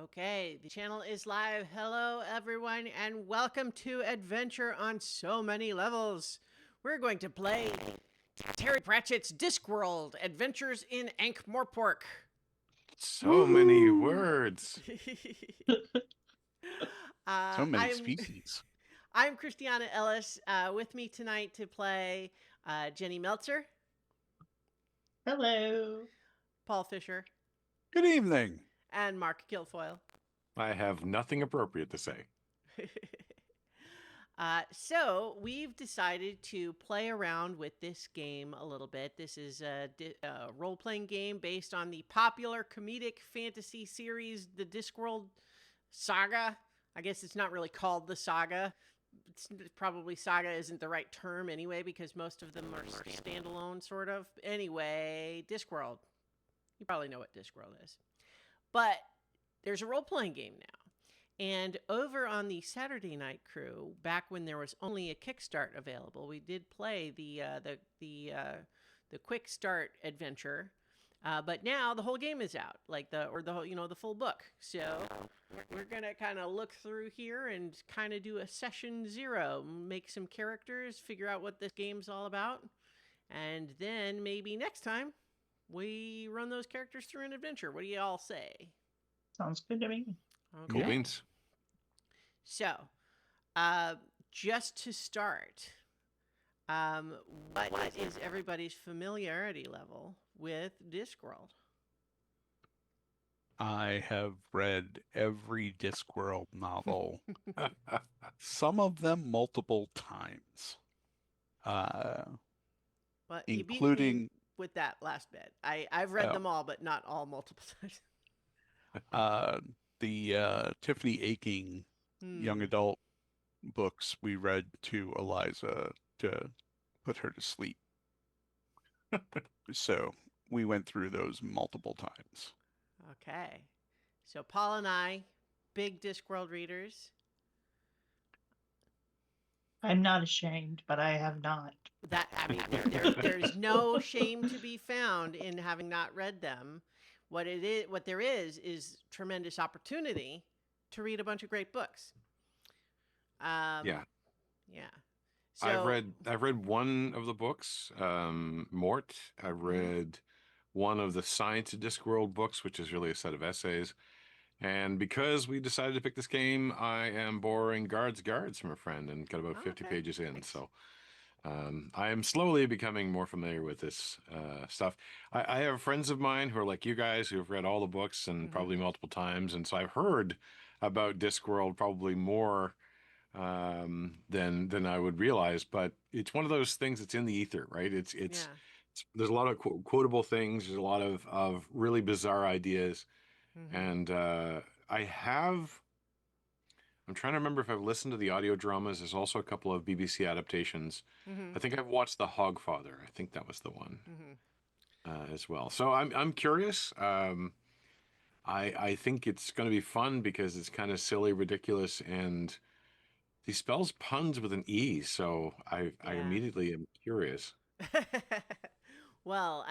Okay, the channel is live. Hello, everyone, and welcome to Adventure on So Many Levels. We're going to play Terry Pratchett's Discworld, Adventures in Ankh-Morpork. So many words. So many I'm species. I'm Christiana Ellis. With me tonight to play Jenny Meltzer, Hello. Paul Fisher, Good evening. and Mark Guilfoyle. I have nothing appropriate to say. So we've decided to play around with this game a little bit. This is a role-playing game based on the popular comedic fantasy series, the Discworld Saga. I guess it's not really called the Saga. It's probably Saga isn't the right term anyway, because most of them are standalone, sort of. Anyway, Discworld. You probably know what Discworld is. But there's a role-playing game now. And over on the Saturday Night Crew, back when there was only a Kickstart available, we did play the Quick Start adventure. But now the whole game is out, the full book. So we're gonna kind of look through here and kind of do a session 0, make some characters, figure out what this game's all about, and then maybe next time we run those characters through an adventure. What do you all say? Sounds good to me. Cool Okay. beans. So, just to start, what is everybody's familiarity level with Discworld? I have read every Discworld novel, some of them multiple times, Well, you beat me including with that last bit. I've read Oh. them all, but not all multiple times. the Tiffany Aching young adult books we read to Eliza to put her to sleep. So we went through those multiple times. Okay. So Paul and I, big Discworld readers. I'm not ashamed, but I have not. There's no shame to be found in having not read them. What there is tremendous opportunity to read a bunch of great books. Yeah. Yeah. So I've read one of the books, Mort. I've read one of the Science of Discworld books, which is really a set of essays. And because we decided to pick this game, I am borrowing Guards from a friend and got about 50 Okay. pages in. Nice. So I am slowly becoming more familiar with this stuff. I have friends of mine who are like you guys who have read all the books and probably multiple times. And so I've heard about Discworld probably more than I would realize. But it's one of those things that's in the ether, right? It's there's a lot of quotable things. There's a lot of really bizarre ideas. And I'm trying to remember if I've listened to the audio dramas. There's also a couple of BBC adaptations. I think I've watched The Hogfather. I think that was the one as well. So I'm curious. I think it's going to be fun because it's kind of silly, ridiculous, and he spells puns with an E. So I immediately am curious. Well,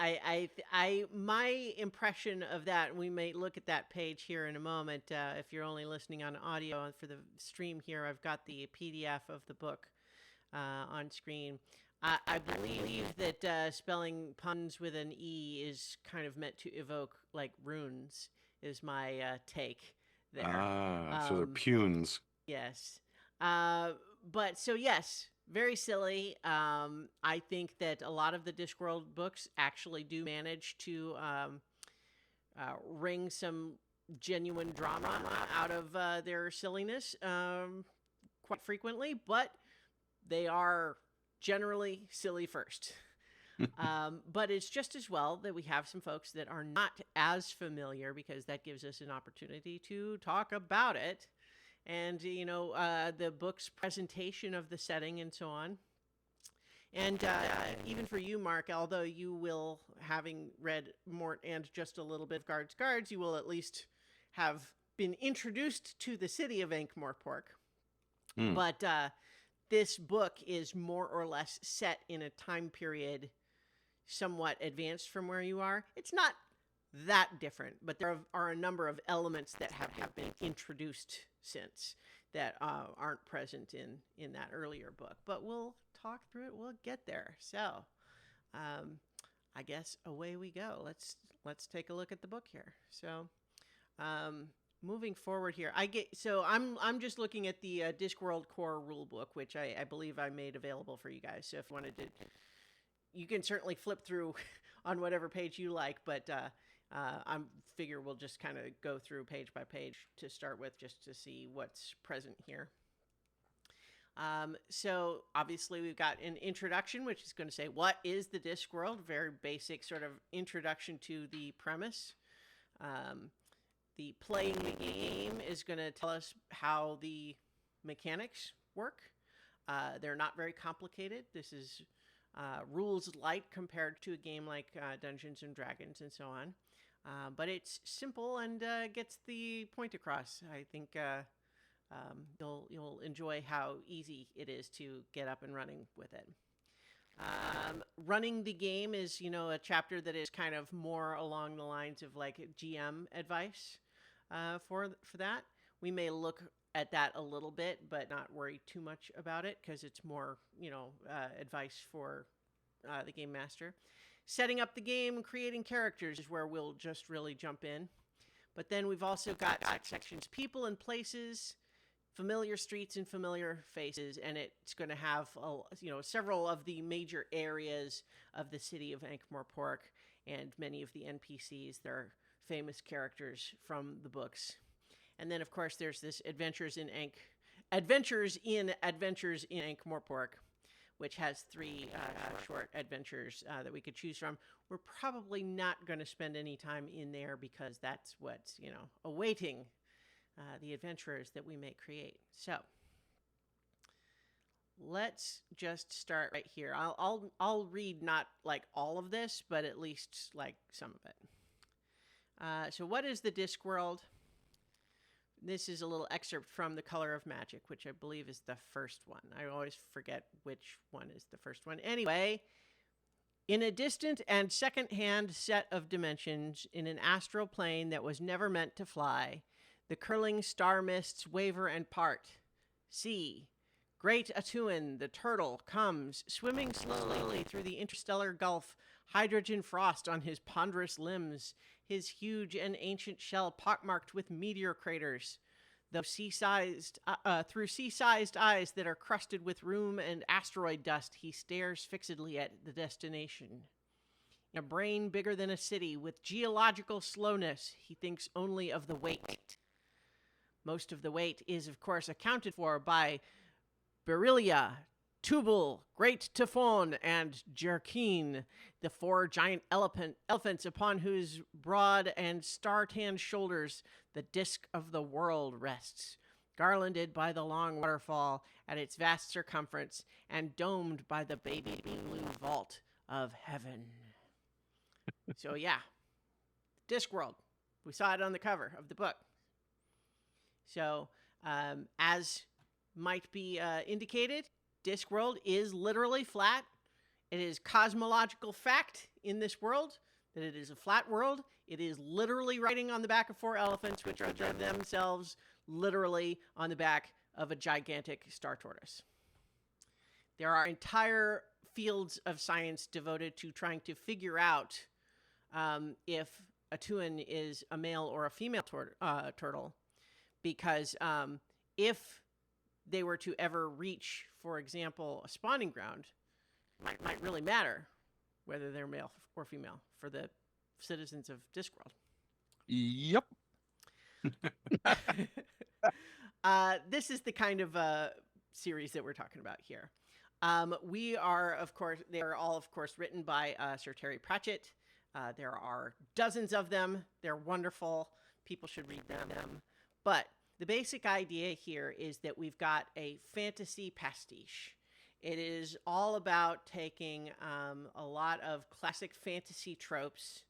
my impression of that, and we may look at that page here in a moment. If you're only listening on audio, and for the stream here, I've got the PDF of the book on screen. I believe that spelling puns with an E is kind of meant to evoke like runes, is my take there. So they're punes. Yes. But so yes, very silly. I think that a lot of the Discworld books actually do manage to wring some genuine drama out of their silliness quite frequently, but they are generally silly first. But it's just as well that we have some folks that are not as familiar, because that gives us an opportunity to talk about it. And, the book's presentation of the setting and so on. And even for you, Mark, although you will, having read Mort and just a little bit of Guards, you will at least have been introduced to the city of Ankh-Morpork. But this book is more or less set in a time period somewhat advanced from where you are. It's not that different, but there are a number of elements that have been introduced since that aren't present in that earlier book. But we'll talk through it. We'll get there. So, I guess away we go. Let's take a look at the book here. So, moving forward here, I'm just looking at the Discworld Core Rulebook, which I believe I made available for you guys. So if you wanted to, you can certainly flip through on whatever page you like, but I figure we'll just kind of go through page by page to start with, just to see what's present here. So obviously we've got an introduction, which is going to say, what is the Discworld? Very basic sort of introduction to the premise. The playing the game is going to tell us how the mechanics work. They're not very complicated. This is rules light compared to a game like Dungeons and Dragons and so on. But it's simple and gets the point across. I think you'll enjoy how easy it is to get up and running with it. Running the game is, a chapter that is kind of more along the lines of like GM advice for that. We may look at that a little bit, but not worry too much about it because it's more, advice for the game master. Setting up the game, creating characters is where we'll just really jump in. But then we've also got sections, people and places, familiar streets and familiar faces, and it's going to have several of the major areas of the city of Ankh-Morpork and many of the NPCs. They're famous characters from the books. And then of course there's this Adventures in Ankh-Morpork, which has 3 short adventures that we could choose from. We're probably not going to spend any time in there because that's what's, awaiting the adventurers that we may create. So let's just start right here. I'll read not like all of this, but at least like some of it. So what is the Discworld? This is a little excerpt from The Color of Magic, which I believe is the first one. I always forget which one is the first one. Anyway, in a distant and second-hand set of dimensions, in an astral plane that was never meant to fly, the curling star mists waver and part. See, great Atuin, the turtle, comes, swimming slowly through the interstellar gulf, hydrogen frost on his ponderous limbs, his huge and ancient shell pockmarked with meteor craters. Though through sea-sized eyes that are crusted with rheum and asteroid dust, he stares fixedly at the destination. In a brain bigger than a city, with geological slowness, he thinks only of the weight. Most of the weight is, of course, accounted for by Beryllia, Tubal, Great Typhon, and Jerkeen, the 4 giant elephants upon whose broad and star-tanned shoulders the disk of the world rests, garlanded by the long waterfall at its vast circumference and domed by the baby blue vault of heaven. So yeah, Discworld. We saw it on the cover of the book. So as might be indicated, Discworld is literally flat. It is cosmological fact in this world that it is a flat world. It is literally riding on the back of 4 elephants, which are themselves literally on the back of a gigantic star tortoise. There are entire fields of science devoted to trying to figure out if Atuin is a male or a female turtle, because if they were to ever reach, for example, a spawning ground, it might really matter whether they're male or female for the citizens of Discworld. Yep. This is the kind of series that we're talking about here. We are, of course, they are all, of course, written by Sir Terry Pratchett. There are dozens of them. They're wonderful. People should read them. But the basic idea here is that we've got a fantasy pastiche. It is all about taking a lot of classic fantasy tropes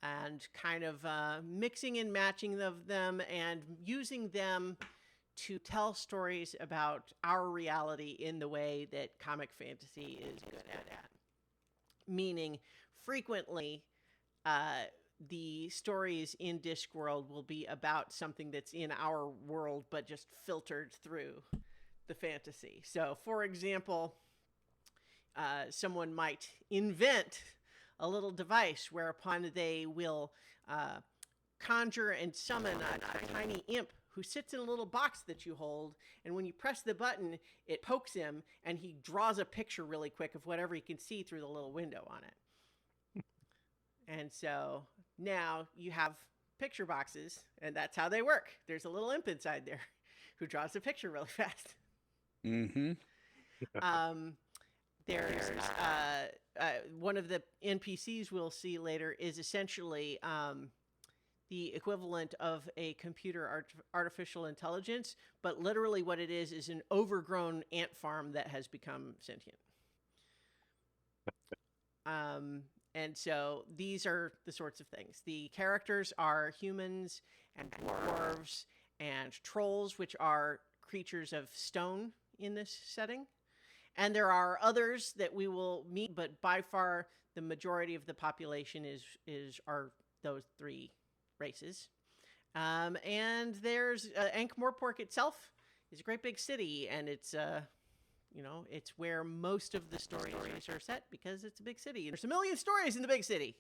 and kind of mixing and matching of them and using them to tell stories about our reality in the way that comic fantasy is good at. Meaning, frequently, the stories in Discworld will be about something that's in our world, but just filtered through the fantasy. So, for example, someone might invent a little device whereupon they will conjure and summon a tiny imp who sits in a little box that you hold, and when you press the button, it pokes him, and he draws a picture really quick of whatever he can see through the little window on it. And so now you have picture boxes, and that's how they work. There's a little imp inside there who draws a picture really fast. Mm-hmm. There's one of the NPCs we'll see later is essentially the equivalent of a computer artificial intelligence, but literally what it is an overgrown ant farm that has become sentient. And so these are the sorts of things. The characters are humans and dwarves and trolls, which are creatures of stone in this setting. And there are others that we will meet, but by far the majority of the population are those three races. And there's Ankh-Morpork itself is a great big city, and it's it's where most of the stories are set because it's a big city. There's a million stories in the big city.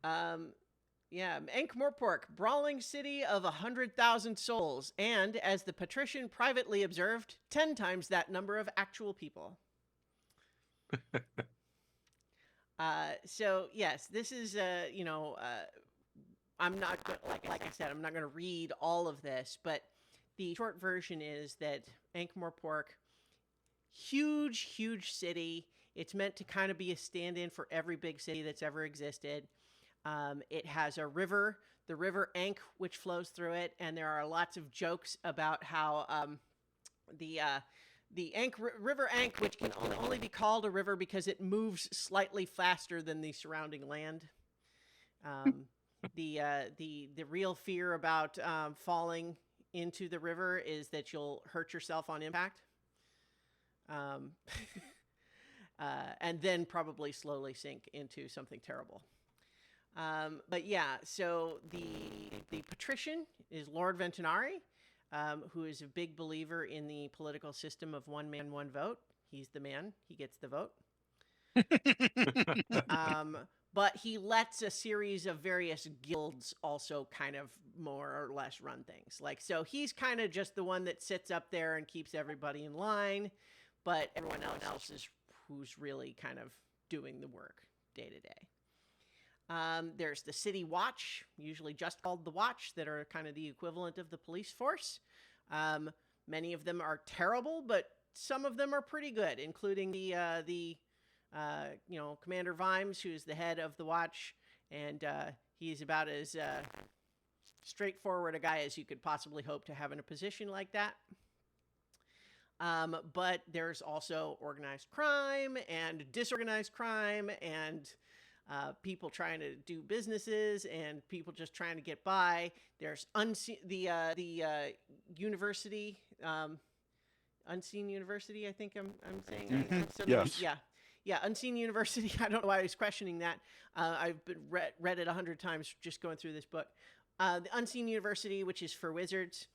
Ankh-Morpork, brawling city of 100,000 souls, and as the patrician privately observed, 10 times that number of actual people. So yes, this is I'm not like I said, I'm not going to read all of this, but the short version is that Ankh-Morpork, huge city. It's meant to kind of be a stand-in for every big city that's ever existed. It has a river, the River Ankh, which flows through it, and there are lots of jokes about how the River Ankh, which can only be called a river because it moves slightly faster than the surrounding land. The real fear about falling into the river is that you'll hurt yourself on impact, and then probably slowly sink into something terrible. But yeah, so the patrician is Lord Ventinari, who is a big believer in the political system of one man, one vote. He's the man. He gets the vote. But he lets a series of various guilds also kind of more or less run things. So he's kind of just the one that sits up there and keeps everybody in line, but everyone else is who's really kind of doing the work day to day. There's the City Watch, usually just called the Watch, that are kind of the equivalent of the police force. Many of them are terrible, but some of them are pretty good, including the Commander Vimes, who is the head of the Watch, and he's about as straightforward a guy as you could possibly hope to have in a position like that. But there's also organized crime and disorganized crime and people trying to do businesses and people just trying to get by. There's the university, Unseen University, I think I'm saying. Mm-hmm. Yes. Yeah, Unseen University. I don't know why I was questioning that. I've read it 100 times just going through this book. The Unseen University, which is for wizards.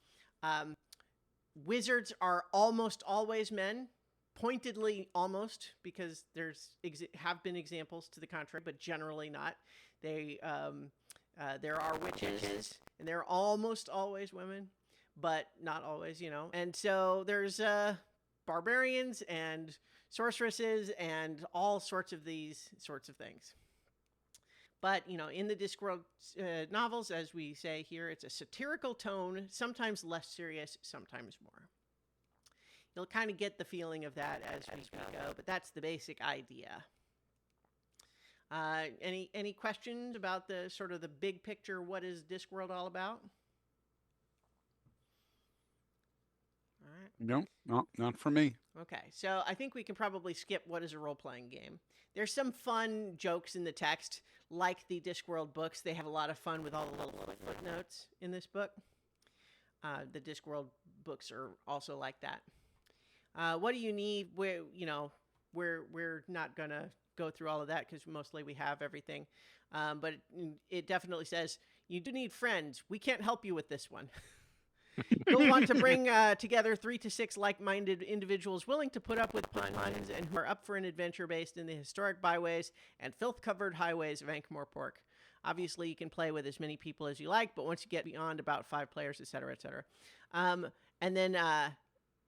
Wizards are almost always men, pointedly almost, because have been examples to the contrary, but generally not. There are witches, and they're almost always women, but not always, And so there's barbarians and sorceresses and all sorts of these sorts of things. But, in the Discworld novels, as we say here, it's a satirical tone, sometimes less serious, sometimes more. You'll kind of get the feeling of that as we go, but that's the basic idea. Any questions about the sort of the big picture? What is Discworld all about? All right. No, not for me. Okay, so I think we can probably skip what is a role-playing game. There's some fun jokes in the text, like the Discworld books. They have a lot of fun with all the little footnotes in this book. The Discworld books are also like that. What do you need? We're not gonna go through all of that because mostly we have everything. But it definitely says, you do need friends. We can't help you with this one. You'll want to bring together 3 to 6 like-minded individuals willing to put up with puns and who are up for an adventure based in the historic byways and filth-covered highways of Ankh-Morpork. Obviously, you can play with as many people as you like, but once you get beyond about 5 players, etc., etc. And then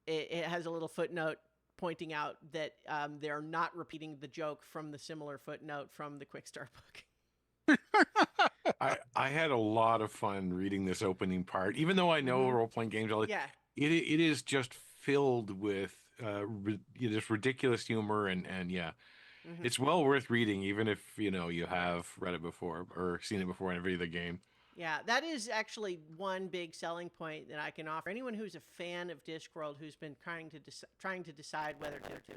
it has a little footnote pointing out that they're not repeating the joke from the similar footnote from the Quick Start book. I had a lot of fun reading this opening part, even though I know role-playing games. Yeah. It is just filled with just ridiculous humor and yeah, it's well worth reading, even if you have read it before or seen it before in every other game. Yeah, that is actually one big selling point that I can offer anyone who's a fan of Discworld who's been trying to decide whether to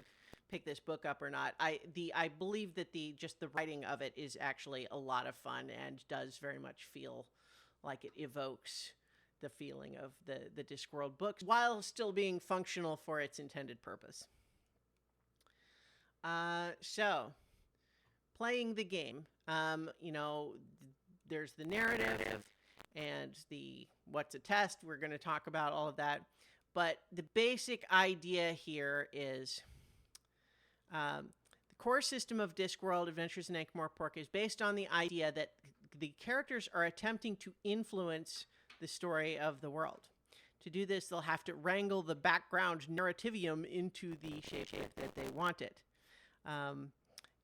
pick this book up or not. I believe that the writing of it is actually a lot of fun and does very much feel like it evokes the feeling of the Discworld books while still being functional for its intended purpose. So playing the game, there's the narrative and the what's a test. We're going to talk about all of that. But the basic idea here is the core system of Discworld Adventures in Ankh-Morpork is based on the idea that the characters are attempting to influence the story of the world. To do this, they'll have to wrangle the background narrativium into the shape that they want it.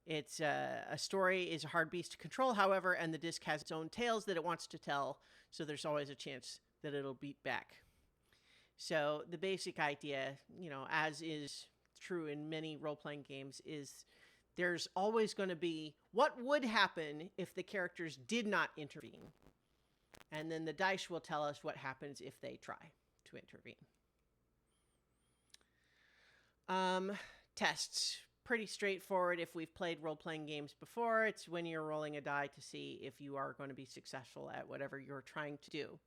It's a story is a hard beast to control, however, and the disc has its own tales that it wants to tell, so there's always a chance that it'll beat back. So the basic idea, as is true in many role-playing games, is there's always going to be what would happen if the characters did not intervene. And then the dice will tell us what happens if they try to intervene. Tests. Pretty straightforward if we've played role-playing games before. It's when you're rolling a die to see if you are going to be successful at whatever you're trying to do.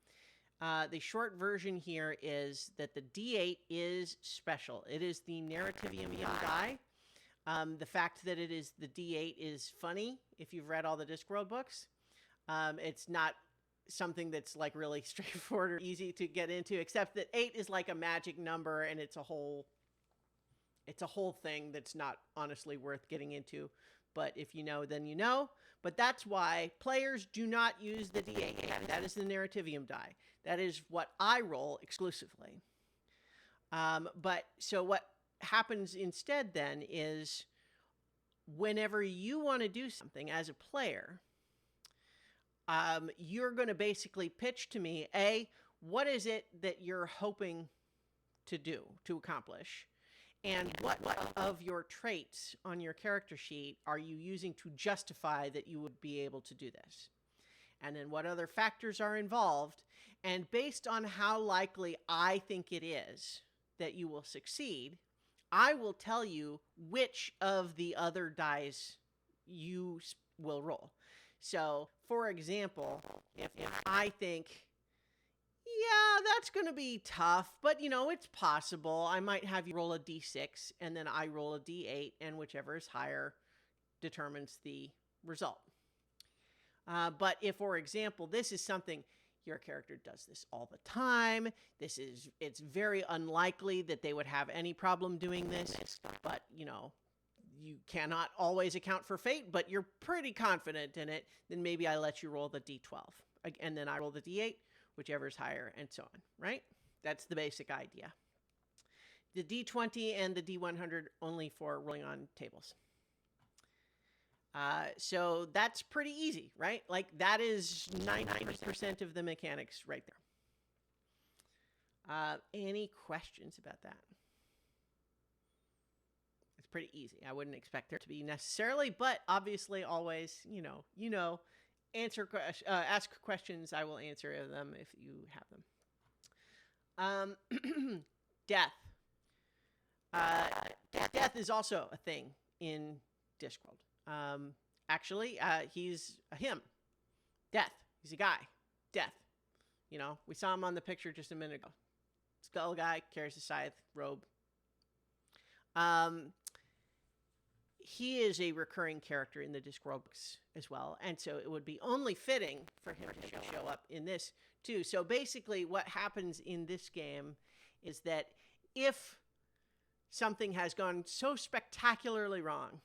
The short version here is that the D8 is special. It is the narrativium die. The fact that it is the D8 is funny if you've read all the Discworld books. It's not something that's like really straightforward or easy to get into, except that 8 is like a magic number and it's a whole thing that's not honestly worth getting into. But if you know, then you know. But that's why players do not use the D8. That is the narrativium die. That is what I roll exclusively. But so what happens instead then is whenever you want to do something as a player, you're going to basically pitch to me, what is it that you're hoping to do, to accomplish? And what of your traits on your character sheet are you using to justify that you would be able to do this? And then what other factors are involved? And based on how likely I think it is that you will succeed, I will tell you which of the other dice you will roll. So, for example, if I think, yeah, that's going to be tough, but it's possible. I might have you roll a D6 and then I roll a D8, and whichever is higher determines the result. But if, for example, this is something your character does this all the time, it's very unlikely that they would have any problem doing this, but you cannot always account for fate, but you're pretty confident in it, then maybe I let you roll the D12 and then I roll the D8. Whichever is higher, and so on, right? That's the basic idea. The D20 and the D100 only for rolling on tables. So that's pretty easy, right? Like that is 90% of the mechanics right there. Any questions about that? It's pretty easy. I wouldn't expect there to be necessarily, but obviously always, ask questions. I will answer them if you have them. Death. Death is also a thing in Discworld. Actually, he's a him. Death. He's a guy. Death. We saw him on the picture just a minute ago. Skull guy, carries a scythe, robe. he is a recurring character in the Discworld books as well, and so it would be only fitting for him to show up in this too. So basically, what happens in this game is that if something has gone so spectacularly wrong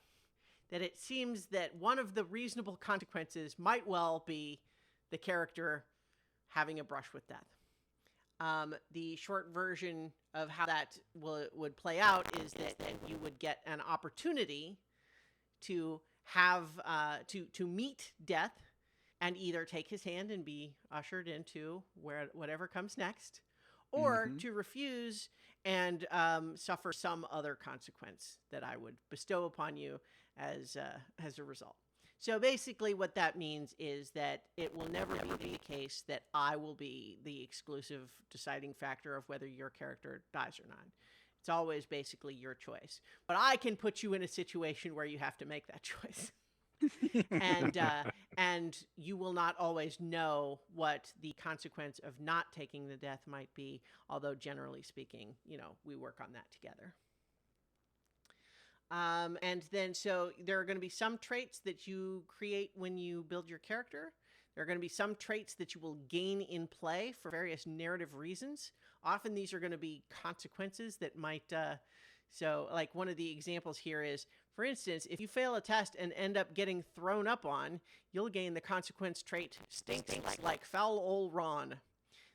that it seems that one of the reasonable consequences might well be the character having a brush with death. The short version of how that would play out is that you would get an opportunity to have to meet death and either take his hand and be ushered into whatever comes next, or to refuse and suffer some other consequence that I would bestow upon you as a result. So basically what that means is that it will never be the case that I will be the exclusive deciding factor of whether your character dies or not. It's always basically your choice. But I can put you in a situation where you have to make that choice. And you will not always know what the consequence of not taking the death might be, although generally speaking, we work on that together. And then so there are going to be some traits that you create when you build your character. There are going to be some traits that you will gain in play for various narrative reasons. Often these are going to be consequences that might, so like one of the examples here is, for instance, if you fail a test and end up getting thrown up on, you'll gain the consequence trait, stinks like foul old Ron.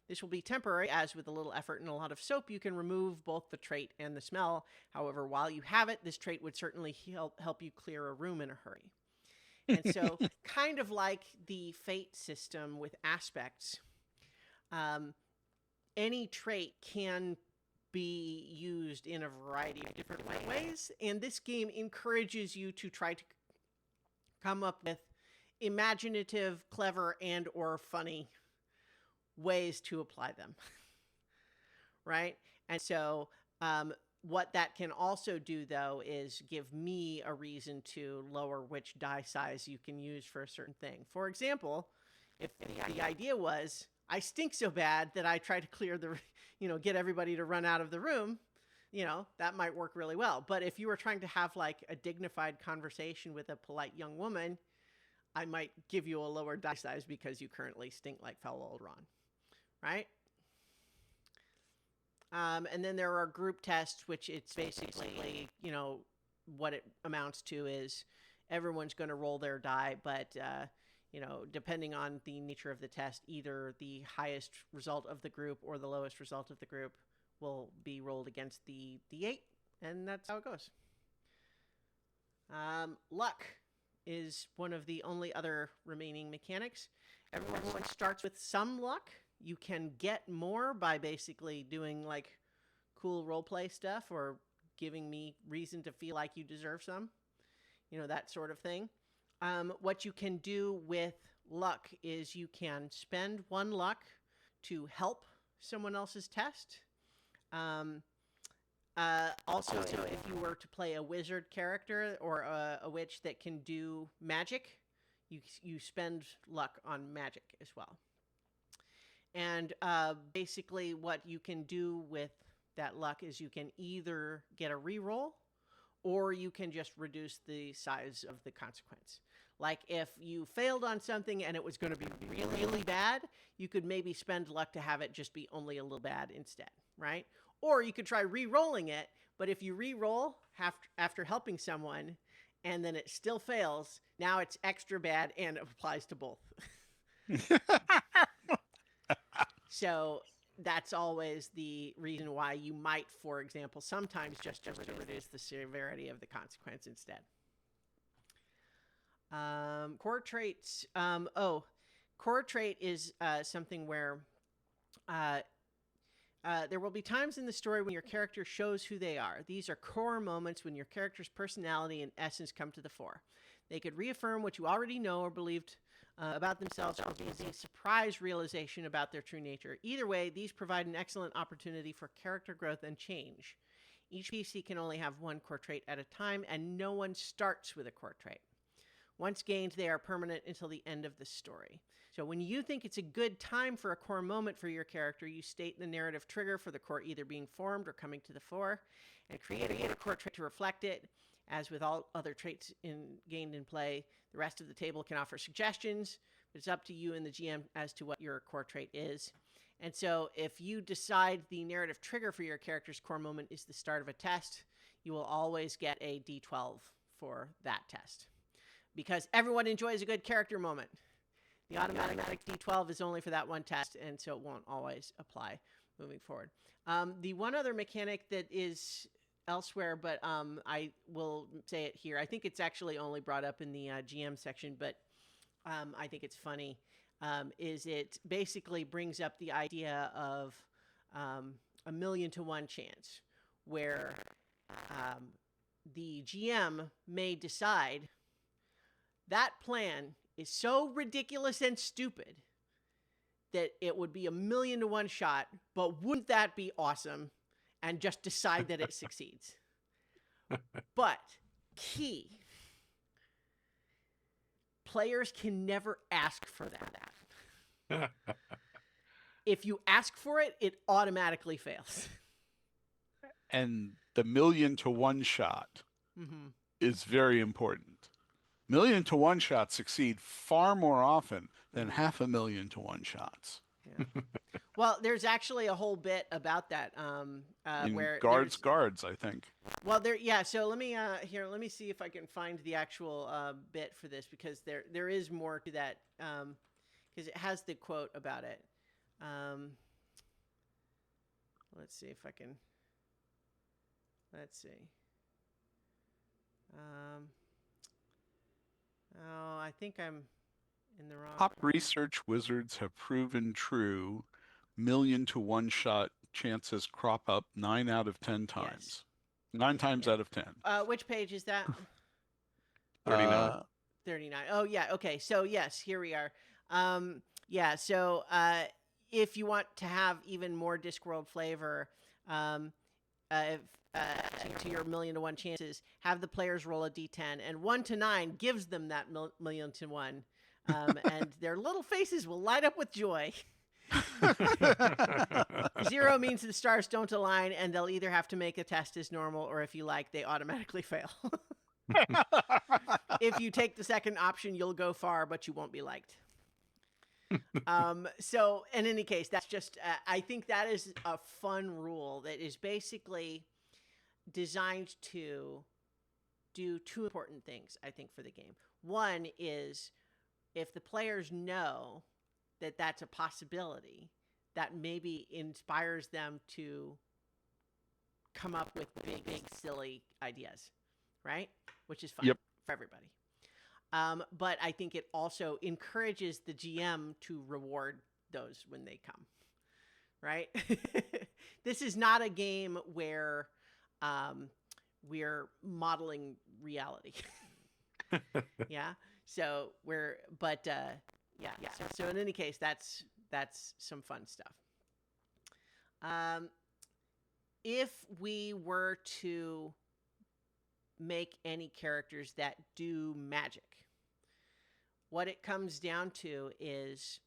This will be temporary, as with a little effort and a lot of soap, you can remove both the trait and the smell. However, while you have it, this trait would certainly help you clear a room in a hurry. And so, kind of like the fate system with aspects, any trait can be used in a variety of different ways. And this game encourages you to try to come up with imaginative, clever, and or funny ways to apply them. Right? And so what that can also do, though, is give me a reason to lower which die size you can use for a certain thing. For example, if the idea was, I stink so bad that I try to clear get everybody to run out of the room, that might work really well. But if you were trying to have like a dignified conversation with a polite young woman, I might give you a lower die size because you currently stink like foul old Ron. Right? And then there are group tests, which it's basically, what it amounts to is everyone's going to roll their die, but, depending on the nature of the test, either the highest result of the group or the lowest result of the group will be rolled against the D8, and that's how it goes. Luck is one of the only other remaining mechanics. Everyone starts with some luck. You can get more by basically doing like cool roleplay stuff or giving me reason to feel like you deserve some, that sort of thing. What you can do with luck is you can spend one luck to help someone else's test. Also, if you were to play a wizard character or a witch that can do magic, you spend luck on magic as well. And basically what you can do with that luck is you can either get a reroll or you can just reduce the size of the consequence. Like if you failed on something and it was going to be really, really bad, you could maybe spend luck to have it just be only a little bad instead, right? Or you could try re-rolling it, but if you re-roll after helping someone and then it still fails, now it's extra bad and it applies to both. So that's always the reason why you might, for example, sometimes just reduce the severity of the consequence instead. Core traits. Core trait is something where there will be times in the story when your character shows who they are. These are core moments when your character's personality and essence come to the fore. They could reaffirm what you already know or believed about themselves, or be a surprise realization about their true nature. Either way, these provide an excellent opportunity for character growth and change. Each PC can only have one core trait at a time, and no one starts with a core trait. Once gained, they are permanent until the end of the story. So when you think it's a good time for a core moment for your character, you state the narrative trigger for the core either being formed or coming to the fore, and create a core trait to reflect it. As with all other traits gained in play, the rest of the table can offer suggestions, but it's up to you and the GM as to what your core trait is. And so if you decide the narrative trigger for your character's core moment is the start of a test, you will always get a D12 for that test. Because everyone enjoys a good character moment. The automatic D12 is only for that one test, and so it won't always apply moving forward. The one other mechanic that is elsewhere, but I will say it here. I think it's actually only brought up in the GM section, but I think it's funny. Is it basically brings up the idea of 1,000,000 to 1 chance, where the GM may decide that plan is so ridiculous and stupid that it would be 1,000,000 to 1 shot, but wouldn't that be awesome? And just decide that it succeeds. But key, players can never ask for that. If you ask for it, it automatically fails. And the 1,000,000 to 1 shot is very important. 1,000,000 to 1 shots succeed far more often than 500,000 to 1 shots. Yeah. Well, there's actually a whole bit about that. Where guards, I think. Well, So let me see if I can find the actual bit for this, because there is more to that, because it has the quote about it. Let's see if I can. Let's see. I think I'm in the wrong. Top research wizards have proven true. 1,000,000 to 1 shot chances crop up 9 out of 10 times. Yes. 9 times out of 10. Which page is that? 39. 39. Oh, yeah. Okay. So, yes, here we are. So if you want to have even more Discworld flavor, to your 1,000,000 to 1 chances, have the players roll a D10, and 1 to 9 gives them that 1,000,000 to 1, and their little faces will light up with joy. 0 means the stars don't align, and they'll either have to make a test as normal, or if you like, they automatically fail. If you take the second option, you'll go far, but you won't be liked. So in any case, that's just, I think that is a fun rule that is basically designed to do 2 important things, I think, for the game. One is, if the players know that that's a possibility, that maybe inspires them to come up with big silly ideas, right? Which is fun for everybody. But I think it also encourages the GM to reward those when they come, right? This is not a game where we're modeling reality. Yeah. So So in any case, that's some fun stuff. If we were to make any characters that do magic, what it comes down to is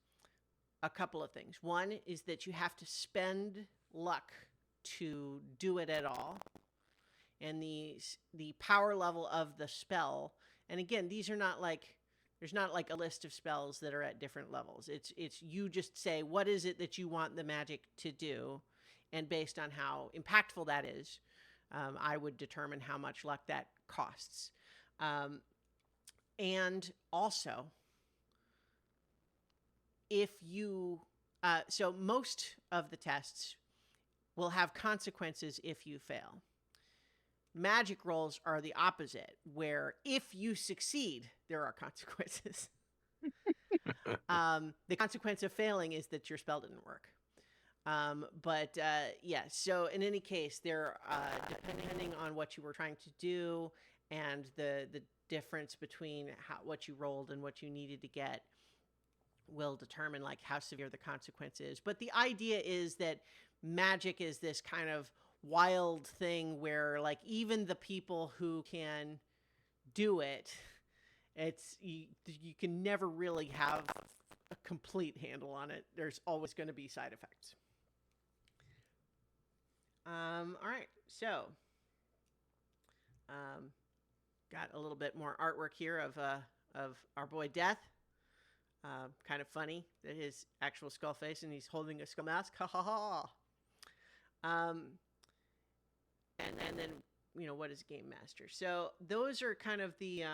a couple of things. One is that you have to spend luck to do it at all. And the power level of the spell, and again, these are not like, there's not like a list of spells that are at different levels. It's you just say, what is it that you want the magic to do? And based on how impactful that is, I would determine how much luck that costs. And also, if you, so most of the tests will have consequences if you fail. Magic rolls are the opposite, where if you succeed, there are consequences. The consequence of failing is that your spell didn't work. So in any case, there, depending on what you were trying to do and the difference between what you rolled and what you needed to get will determine like how severe the consequence is. But the idea is that magic is this kind of wild thing where like even the people who can do it, you can never really have a complete handle on it. There's always going to be side effects. All right, so got a little bit more artwork here of our boy Death. Kind of funny that his actual skull face and he's holding a skull mask. Ha ha ha. And then what is Game Master? So those are kind of the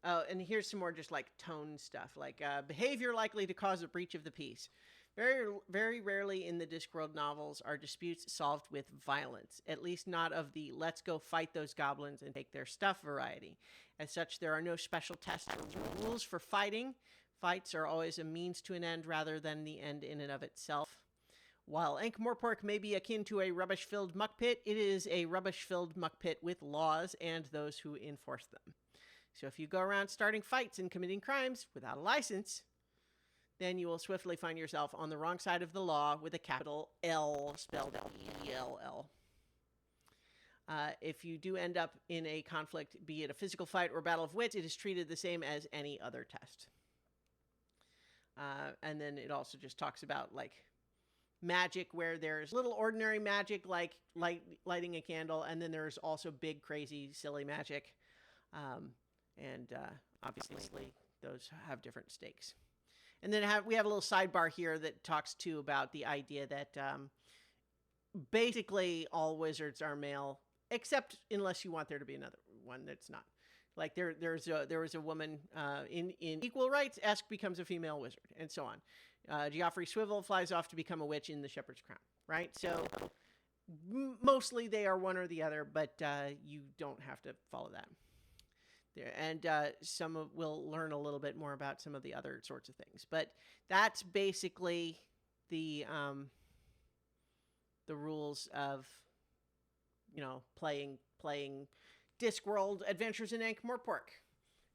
oh, and here's some more just like tone stuff, like behavior likely to cause a breach of the peace. Very, very rarely in the Discworld novels are disputes solved with violence, at least not of the let's go fight those goblins and take their stuff variety. As such, there are no special tests or rules for fighting. Fights are always a means to an end rather than the end in and of itself. While Ankh-Morpork may be akin to a rubbish-filled muck pit, it is a rubbish-filled muck pit with laws and those who enforce them. So if you go around starting fights and committing crimes without a license, then you will swiftly find yourself on the wrong side of the law with a capital L spelled E-L-L. If you do end up in a conflict, be it a physical fight or battle of wits, it is treated the same as any other test. And then it also just talks about like magic, where there's little ordinary magic like lighting a candle, and then there's also big, crazy, silly magic. And obviously those have different stakes. And then we have a little sidebar here that talks too about the idea that basically all wizards are male, except unless you want there to be another one that's not. Like there was a woman in Equal Rights, Esk becomes a female wizard, and so on. Geoffrey Swivel flies off to become a witch in the Shepherd's Crown, right? So mostly they are one or the other, but you don't have to follow that. And we'll learn a little bit more about some of the other sorts of things. But that's basically the rules of, playing Discworld Adventures in Ankh-Morpork.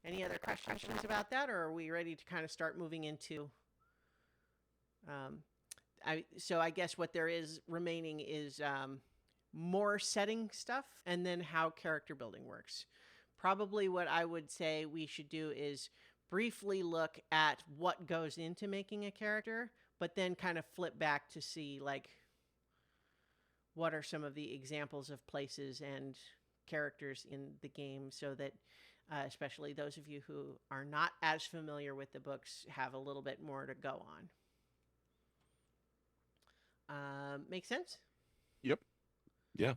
Any other questions about that, or are we ready to kind of start moving into... So I guess what there is remaining is more setting stuff and then how character building works. Probably what I would say we should do is briefly look at what goes into making a character, but then kind of flip back to see like what are some of the examples of places and characters in the game, so that especially those of you who are not as familiar with the books have a little bit more to go on. Make sense? Yep. Yeah.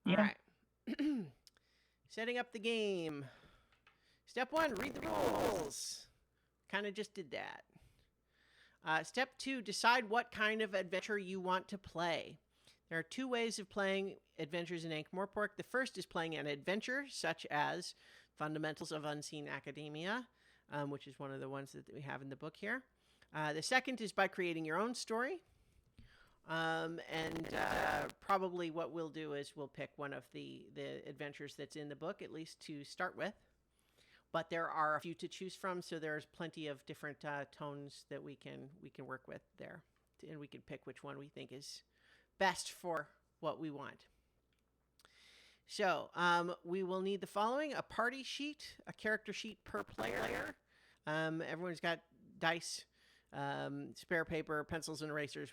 All right. Setting up the game. Step 1, read the rules. Kind of just did that. Step 2, decide what kind of adventure you want to play. There are 2 ways of playing adventures in Ankh-Morpork. The first is playing an adventure, such as Fundamentals of Unseen Academia, which is one of the ones that we have in the book here. The second is by creating your own story. Probably what we'll do is we'll pick one of the adventures that's in the book, at least to start with. But there are a few to choose from, so there's plenty of different tones that we can work with there, and we can pick which one we think is best for what we want. So we will need the following: a party sheet, a character sheet per player. Everyone's got dice. Spare paper, pencils, and erasers.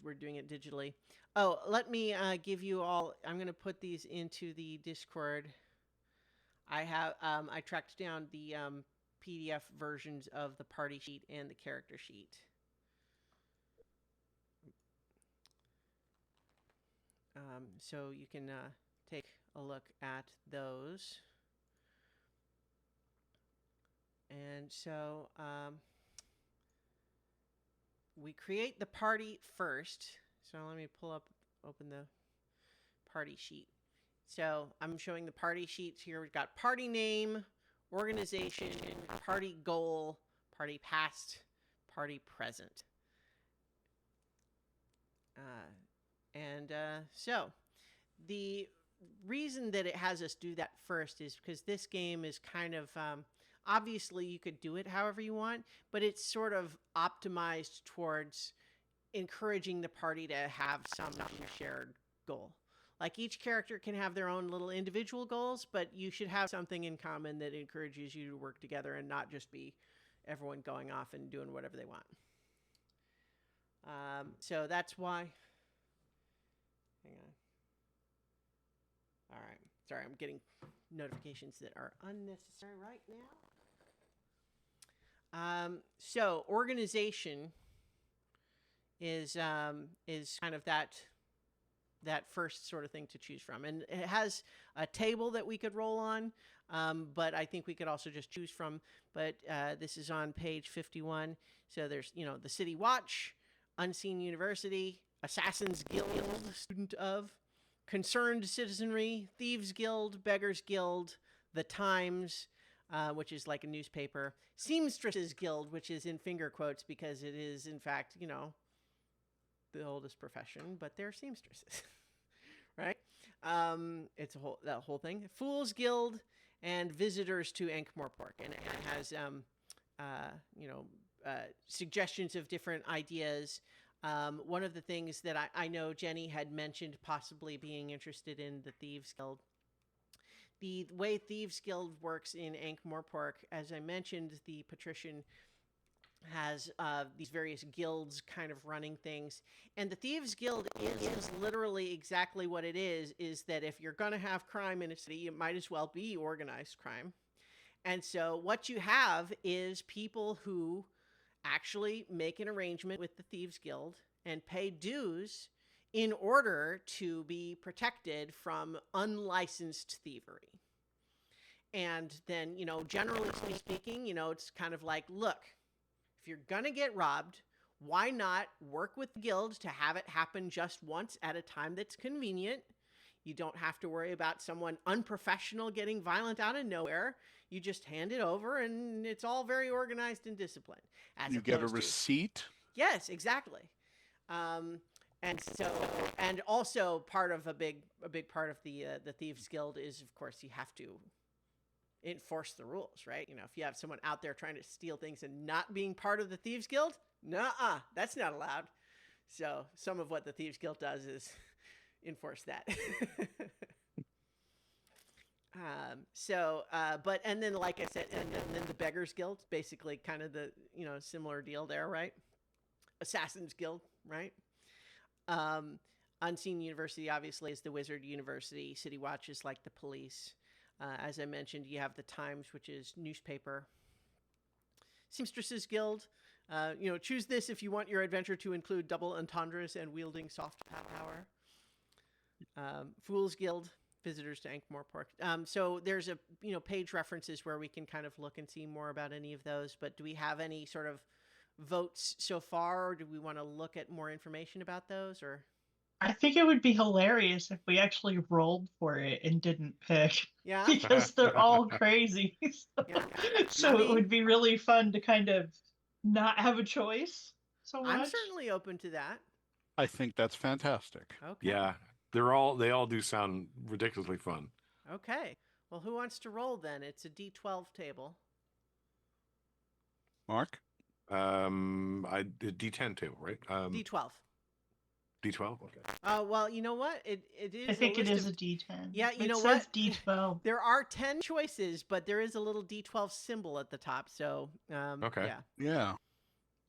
We're doing it digitally. Oh, let me give you all. I'm going to put these into the Discord. I tracked down the PDF versions of the party sheet and the character sheet. So you can take a look at those. And so we create the party first. So let me open the party sheet. So I'm showing the party sheets here. We've got party name, organization, party goal, party past, party present. So the reason that it has us do that first is because this game is kind of, obviously you could do it however you want, but it's sort of optimized towards encouraging the party to have some shared goal. Like each character can have their own little individual goals, but you should have something in common that encourages you to work together and not just be everyone going off and doing whatever they want. So that's why. Hang on. All right. Sorry, I'm getting notifications that are unnecessary right now. So organization is kind of that first sort of thing to choose from, and it has a table that we could roll on, but I think we could also just choose from. But this is on page 51. So there's the City Watch, Unseen University, Assassin's Guild, Student of, Concerned Citizenry, Thieves Guild, Beggars Guild, The Times, which is like a newspaper, Seamstresses Guild, which is in finger quotes because it is, in fact, the oldest profession, but they're seamstresses, right? It's that whole thing. Fools Guild and Visitors to Ankh-Morpork, and it has suggestions of different ideas. One of the things that I know Jenny had mentioned possibly being interested in the Thieves Guild. The way Thieves Guild works in Ankh-Morpork, as I mentioned, the patrician has these various guilds kind of running things. And the Thieves Guild is literally exactly what it is that if you're going to have crime in a city, it might as well be organized crime. And so what you have is people who actually make an arrangement with the Thieves Guild and pay dues in order to be protected from unlicensed thievery. And then, generally speaking, it's kind of like, look, if you're going to get robbed, why not work with the guild to have it happen just once at a time that's convenient? You don't have to worry about someone unprofessional getting violent out of nowhere. You just hand it over, and it's all very organized and disciplined. You get a receipt? Yes, exactly. And also part of a big part of the Thieves Guild is, of course, you have to enforce the rules, right? If you have someone out there trying to steal things and not being part of the Thieves Guild, nuh-uh, that's not allowed. So some of what the Thieves Guild does is enforce that. And then, like I said, and then the Beggars Guild, basically kind of the, similar deal there, right? Assassin's Guild, right? Unseen University, obviously, is the Wizard University. City Watch is like the police. As I mentioned, you have the Times, which is newspaper. Seamstresses Guild. Choose this if you want your adventure to include double entendres and wielding soft power. Fools Guild. Visitors to Ankh-Morpork. So there's page references where we can kind of look and see more about any of those. But do we have any sort of votes so far, or do we want to look at more information about those? Or I think it would be hilarious if we actually rolled for it and didn't pick. Yeah. Because they're all crazy. So it would be really fun to kind of not have a choice so much. I'm certainly open to that. I think that's fantastic. Okay. Yeah. They all do sound ridiculously fun. Okay. Well, who wants to roll then? It's a D12 table. Mark? I did D10 table, right? D12. D12? Okay. Well, you know what? It is. I think it is a D10. Yeah, you know what? It says D12. There are 10 choices, but there is a little D12 symbol at the top. So, okay. Yeah. Yeah.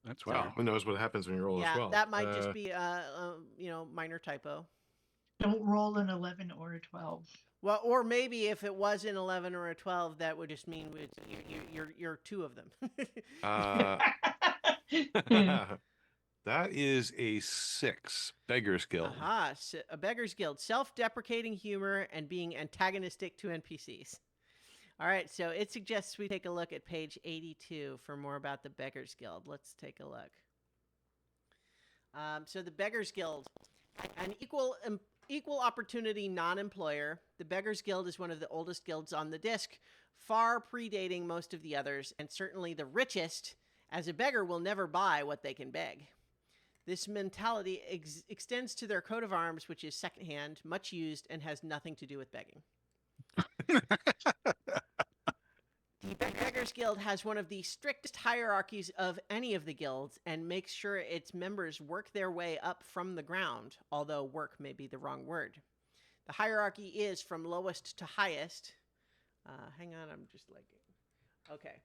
That's well. Who knows what happens when you roll as well? That might just be minor typo. Don't roll an 11 or a 12. Well, or maybe if it was an 11 or a 12, that would just mean you're two of them. That is a 6. Beggars Guild. Aha, so a Beggars Guild. Self-deprecating humor and being antagonistic to NPCs. All right, so it suggests we take a look at page 82 for more about the Beggars Guild. Let's take a look. So the Beggars Guild, an equal opportunity non-employer. The Beggars Guild is one of the oldest guilds on the disc, far predating most of the others, and certainly the richest, as a beggar will never buy what they can beg. This mentality extends to their coat of arms, which is secondhand, much used, and has nothing to do with begging. The Beggars Guild has one of the strictest hierarchies of any of the guilds and makes sure its members work their way up from the ground, although work may be the wrong word. The hierarchy is from lowest to highest. Hang on, I'm just like... Okay.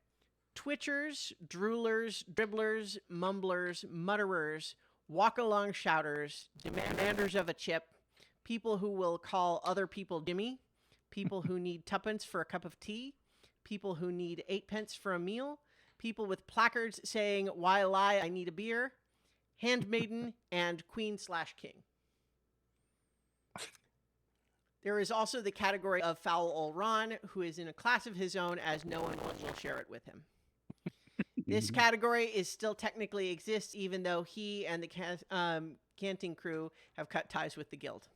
Twitchers, droolers, dribblers, mumblers, mutterers, walk-along shouters, demanders of a chip, people who will call other people Jimmy, people who need tuppence for a cup of tea, people who need 8 pence for a meal, people with placards saying, "Why lie? I need a beer," handmaiden, and queen/king. There is also the category of Foul Ol Ron, who is in a class of his own, as no one will share it with him. This category is still technically exists, even though he and the canting crew have cut ties with the guild.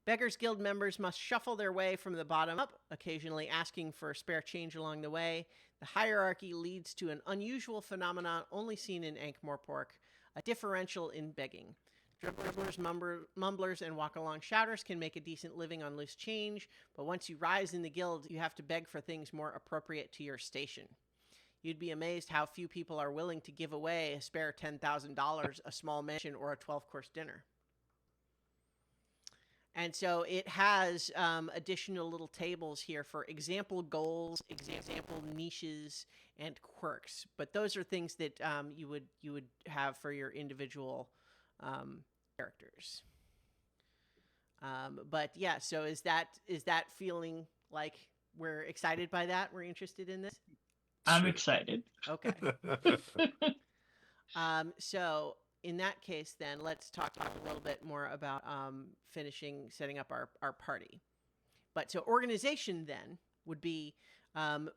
Beggars Guild members must shuffle their way from the bottom up, occasionally asking for spare change along the way. The hierarchy leads to an unusual phenomenon only seen in Ankh-Morpork, a differential in begging. Dribblers, mumblers, and walk-along shouters can make a decent living on loose change, but once you rise in the guild, you have to beg for things more appropriate to your station. You'd be amazed how few people are willing to give away a spare $10,000, a small mansion, or a 12-course dinner. And so it has additional little tables here for example goals, example niches, and quirks. But those are things that you would have for your individual characters. But yeah, so is that feeling like we're excited by that? We're interested in this? I'm excited. Okay. So in that case, then let's talk a little bit more about setting up our party. But so organization then would be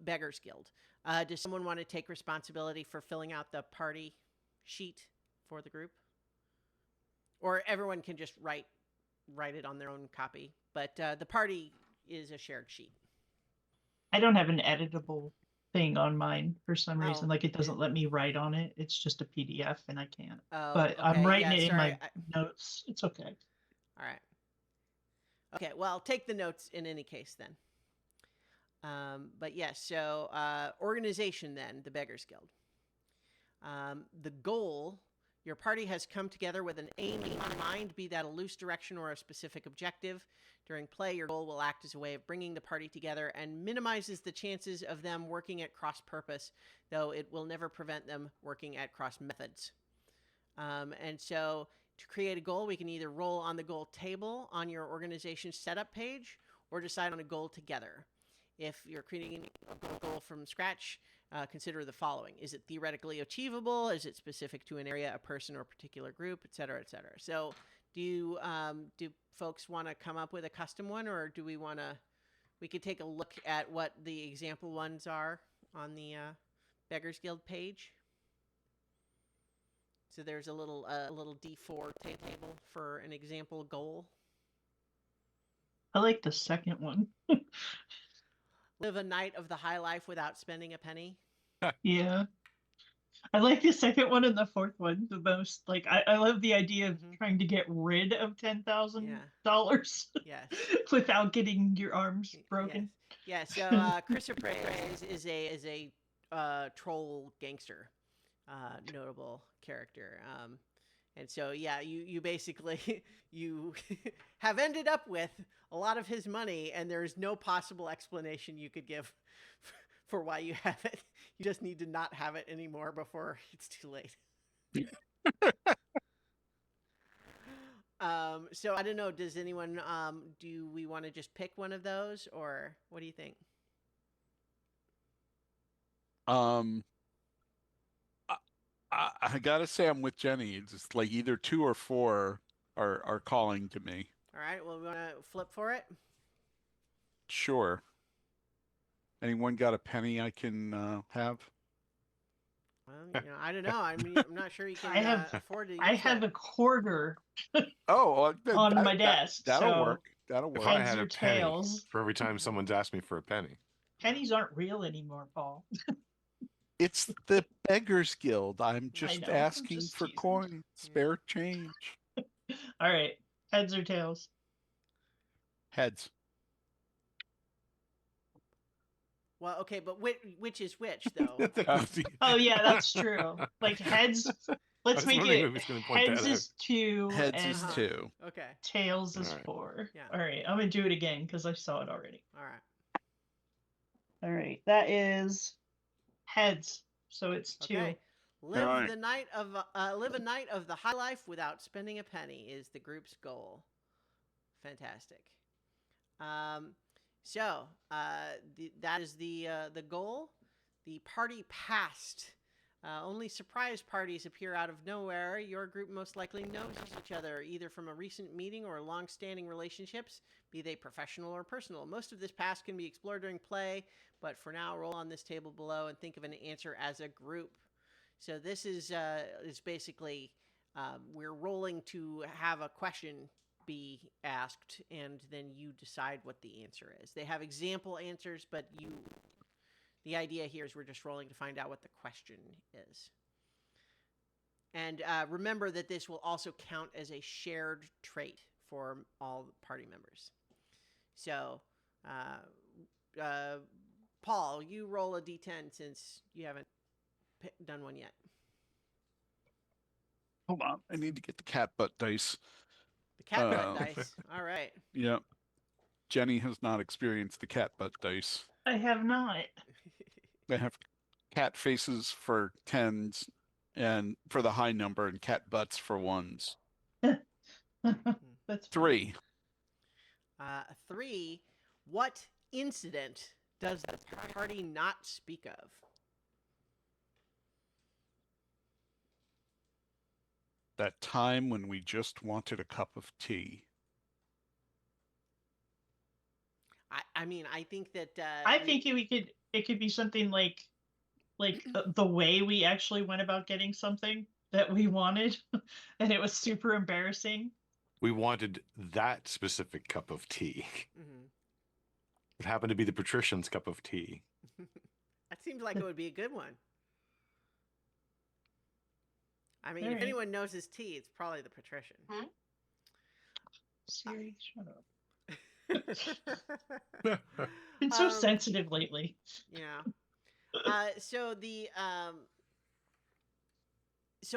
Beggars Guild. Does someone want to take responsibility for filling out the party sheet for the group? Or everyone can just write it on their own copy. But the party is a shared sheet. I don't have an editable thing on mine for some reason. Oh. Like it doesn't let me write on it. It's just a PDF and I can't. Oh, But okay. I'm writing it in sorry. my notes. It's okay. All right. Okay, well, I'll take the notes in any case then. But yes, so organization then, the Beggars Guild. The goal, your party has come together with an aim in mind, be that a loose direction or a specific objective. During play, your goal will act as a way of bringing the party together and minimizes the chances of them working at cross purpose, though it will never prevent them working at cross methods. And so to create a goal, we can either roll on the goal table on your organization setup page or decide on a goal together. If you're creating a goal from scratch, consider the following. Is it theoretically achievable? Is it specific to an area, a person, or a particular group, et cetera, et cetera? So do folks want to come up with a custom one, or do we want to, we could take a look at what the example ones are on the Beggars Guild page. So there's a little D4 table for an example goal. I like the second one. Live a night of the high life without spending a penny. Yeah. I like the second one and the fourth one the most. Like I love the idea of trying to get rid of $10,000 Yes. without getting your arms broken. Yes. So Chrysoprase is a troll gangster, notable character. And so, yeah, you basically, you have ended up with a lot of his money, and there's no possible explanation you could give for why you have it. You just need to not have it anymore before it's too late. So I don't know, does anyone, do we want to just pick one of those, or what do you think? I gotta say I'm with Jenny. It's just like either 2 or 4 are calling to me. All right, well, we want to flip for it? Sure. Anyone got a penny I can have? Well, I don't know. I mean, I'm not sure you can afford to use I have that. a quarter Oh, on my desk. That'll so work. That'll work. If I heads had or a penny tails. for every time someone's asked me for a penny. Pennies aren't real anymore, Paul. It's the Beggars Guild. I'm just know, I'm asking just for teasing. coins, spare change. All right, heads or tails? Heads. Well, okay, but which is which, though? Oh yeah, that's true. Like heads. Let's was make wondering it who was gonna point heads that is 2 Heads and is 2. Okay, tails is All right. 4. Yeah. All right, I'm gonna do it again because I saw it already. all right. All right, that is heads. So it's 2. Okay. Live right. a night of the high life without spending a penny is the group's goal. Fantastic. So that is the goal. The party passed. Only surprise parties appear out of nowhere. Your group most likely knows each other, either from a recent meeting or long-standing relationships, be they professional or personal. Most of this past can be explored during play, but for now, roll on this table below and think of an answer as a group. So this is basically we're rolling to have a question be asked, and then you decide what the answer is. They have example answers, but the idea here is we're just rolling to find out what the question is. And remember that this will also count as a shared trait for all party members. So, Paul, you roll a d10 since you haven't done one yet. Hold on. I need to get the cat butt dice. The cat butt dice. All right. Yeah. Jenny has not experienced the cat butt dice. I have not. They have cat faces for 10s and for the high number, and cat butts for 1s. That's 3. 3. What incident does the party not speak of? That time when we just wanted a cup of tea. I mean, I think that I think it could be something like the way we actually went about getting something that we wanted, and it was super embarrassing. We wanted that specific cup of tea. Mm-hmm. It happened to be the patrician's cup of tea. That seems like it would be a good one. I mean, All if right. anyone knows his tea, it's probably the patrician. Siri, shut up. Been so sensitive lately. Yeah. So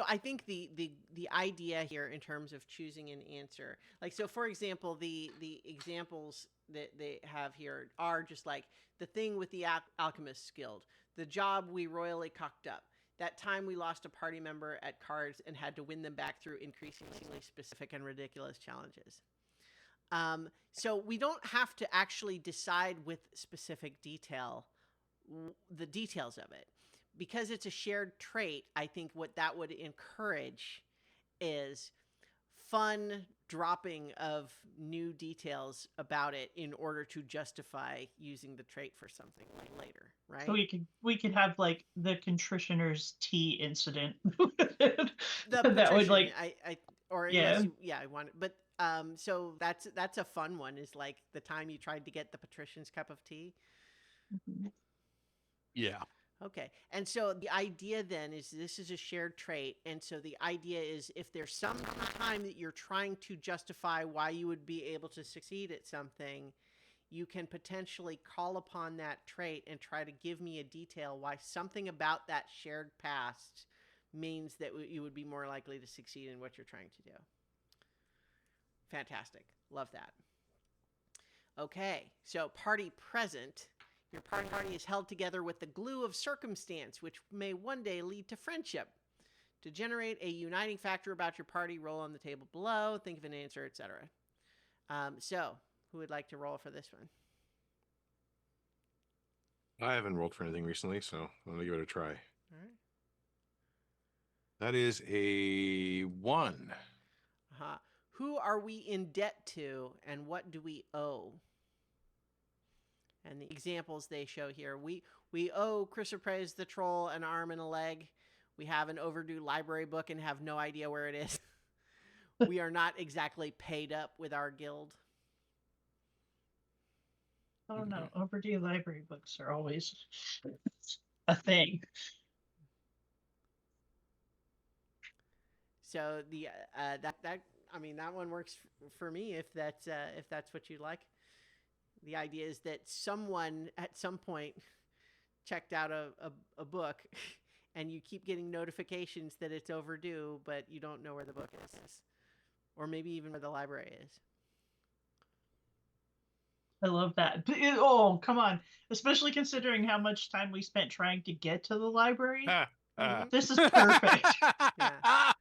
I think the idea here in terms of choosing an answer, like, so for example, the examples that they have here are just like the thing with the alchemist guild, the job we royally cocked up, that time we lost a party member at cards and had to win them back through increasingly specific and ridiculous challenges. So we don't have to actually decide with specific detail the details of it. Because it's a shared trait, I think what that would encourage is fun dropping of new details about it in order to justify using the trait for something later, right? So we could have like the contritioner's tea incident. The that would like I want it, but so that's a fun one, is like the time you tried to get the patrician's cup of tea. Yeah. Okay. And so the idea then is this is a shared trait. And so the idea is if there's some time that you're trying to justify why you would be able to succeed at something, you can potentially call upon that trait and try to give me a detail why something about that shared past means that you would be more likely to succeed in what you're trying to do. Fantastic. Love that. Okay. So party present. Your party is held together with the glue of circumstance, which may one day lead to friendship. To generate a uniting factor about your party, roll on the table below, think of an answer, etc. So, who would like to roll for this one? I haven't rolled for anything recently, so I'm going to give it a try. All right. That is a 1. Uh-huh. Who are we in debt to, and what do we owe? And the examples they show here, we owe Chrysoprase the troll an arm and a leg. We have an overdue library book and have no idea where it is. We are not exactly paid up with our guild. Oh no, overdue library books are always a thing. So the that one works for me if that's what you like. The idea is that someone at some point checked out a book and you keep getting notifications that it's overdue, but you don't know where the book is, or maybe even where the library is. I love that. Oh, come on. Especially considering how much time we spent trying to get to the library. This is perfect. Yeah.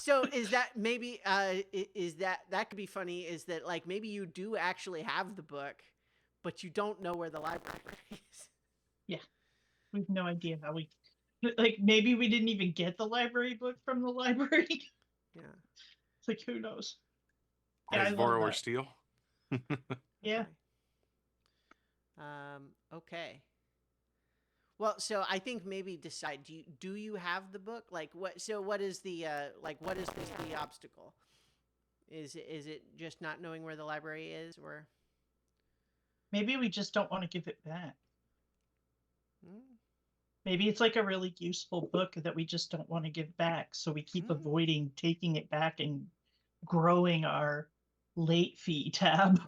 So is that maybe that could be funny, is that like maybe you do actually have the book, but you don't know where the library is. Yeah, we have no idea how we. Like maybe we didn't even get the library book from the library. Yeah. It's like who knows? Yeah, I As love borrow or that. steal. Yeah. Okay. Well, so I think maybe decide. Do you have the book? Like what? So what is the what is the obstacle? Is it just not knowing where the library is, or? Maybe we just don't want to give it back. Hmm? Maybe it's like a really useful book that we just don't want to give back, so we keep avoiding taking it back and growing our late fee tab.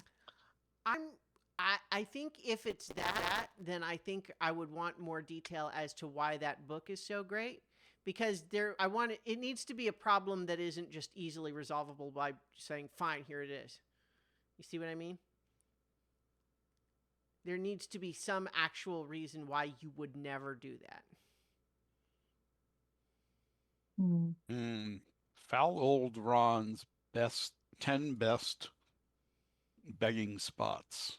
I think if it's that, then I think I would want more detail as to why that book is so great. Because it needs to be a problem that isn't just easily resolvable by saying, fine, here it is. You see what I mean? There needs to be some actual reason why you would never do that. Foul Old Ron's 10 best begging spots.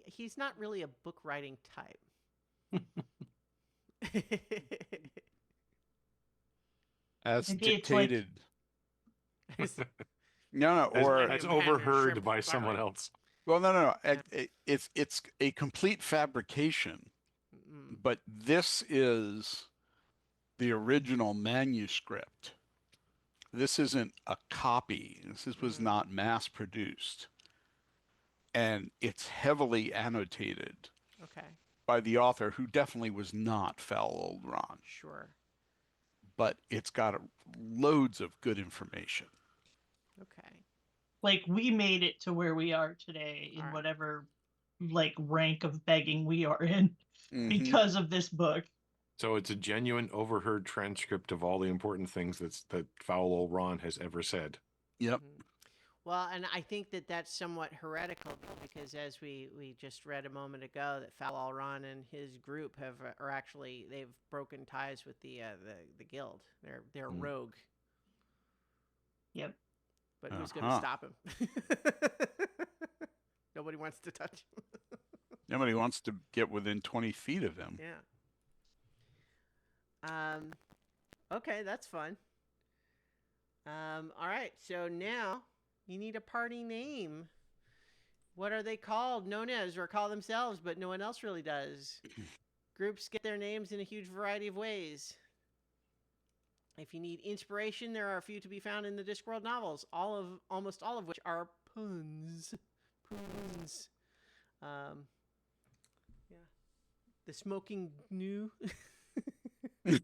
He's not really a book writing type. As Maybe it's dictated. No, or as overheard by someone else. Well, no. It's a complete fabrication. But this is the original manuscript. This isn't a copy. This was not mass produced. And it's heavily annotated. Okay. By the author, who definitely was not Foul Old Ron. Sure. But it's got loads of good information. Okay. Like we made it to where we are today in whatever like rank of begging we are in because of this book. So it's a genuine overheard transcript of all the important things that Foul Old Ron has ever said. Yep. Well, and I think that that's somewhat heretical because, as we just read a moment ago, that Foul Old Ron and his group they've broken ties with the guild. They're rogue. Yep. But who's going to stop him? Nobody wants to touch him. Nobody wants to get within 20 feet of him. Yeah. Okay, that's fun. All right, so now you need a party name. What are they called? Known as or call themselves, but no one else really does. Groups get their names in a huge variety of ways. If you need inspiration, there are a few to be found in the Discworld novels, almost all of which are puns. Puns. Yeah. The Smoking Gnu. The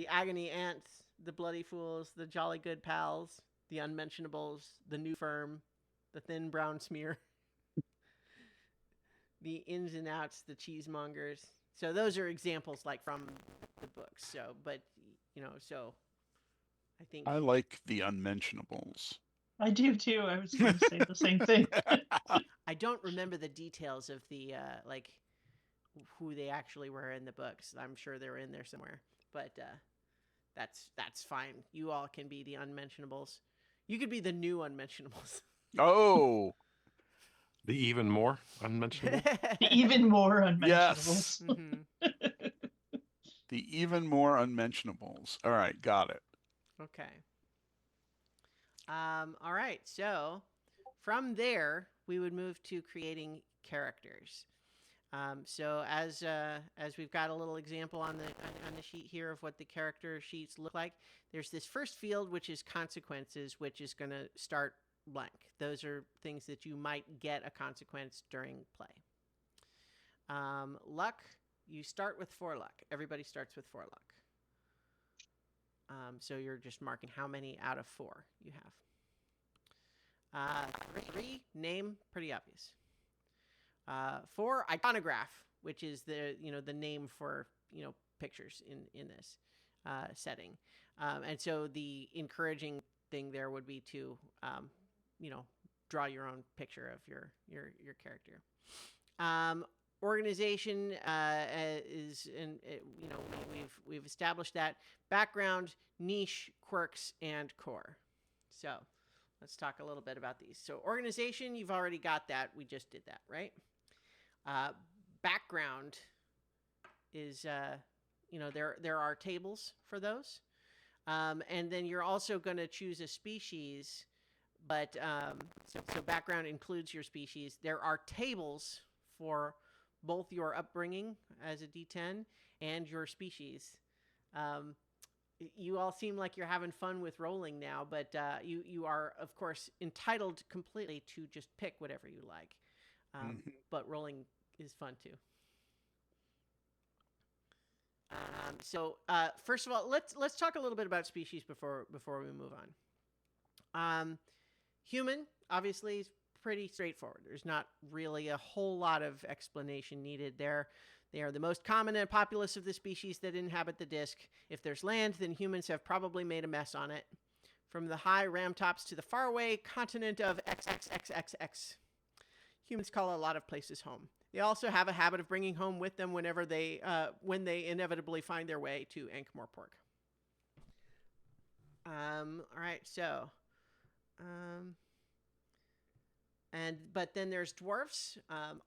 Agony Ants, the Bloody Fools, the Jolly Good Pals, the Unmentionables, the New Firm, the Thin Brown Smear, the Ins and Outs, the Cheesemongers. So those are examples like from the books. So, but so I think I like the Unmentionables. I do too. I was going to say the same thing. I don't remember the details of the who they actually were in the books. I'm sure they were in there somewhere, but that's fine. You all can be the Unmentionables. You could be the new Unmentionables. Oh, the even more unmentionable. The even more Yes. unmentionables. The even more unmentionables. All right, got it. Okay. All right. So from there, we would move to creating characters. So as we've got a little example on the sheet here of what the character sheets look like, there's this first field, which is consequences, which is going to start blank. Those are things that you might get a consequence during play. Luck, you start with 4 luck. Everybody starts with 4 luck. So you're just marking how many out of 4 you have. 3, name, pretty obvious. 4, iconograph, which is the name for pictures in this setting. And so the encouraging thing there would be to draw your own picture of your character. Organization is, and we've established that. Background, niche, quirks, and core. So let's talk a little bit about these. So organization, you've already got that. We just did that, right? Background is, there are tables for those. And then you're also going to choose a species, but so background includes your species. There are tables for both your upbringing as a D10 and your species. You all seem like you're having fun with rolling now, but you are, of course, entitled completely to just pick whatever you like. But rolling is fun too. So first of all, let's talk a little bit about species before we move on. Human, obviously, is pretty straightforward. There's not really a whole lot of explanation needed there. They are the most common and populous of the species that inhabit the disk. If there's land, then humans have probably made a mess on it. From the high ramtops to the faraway continent of XXXXX. Humans call a lot of places home. They also have a habit of bringing home with them when they inevitably find their way to Ankh-Morpork. All right, so... But then there's dwarves.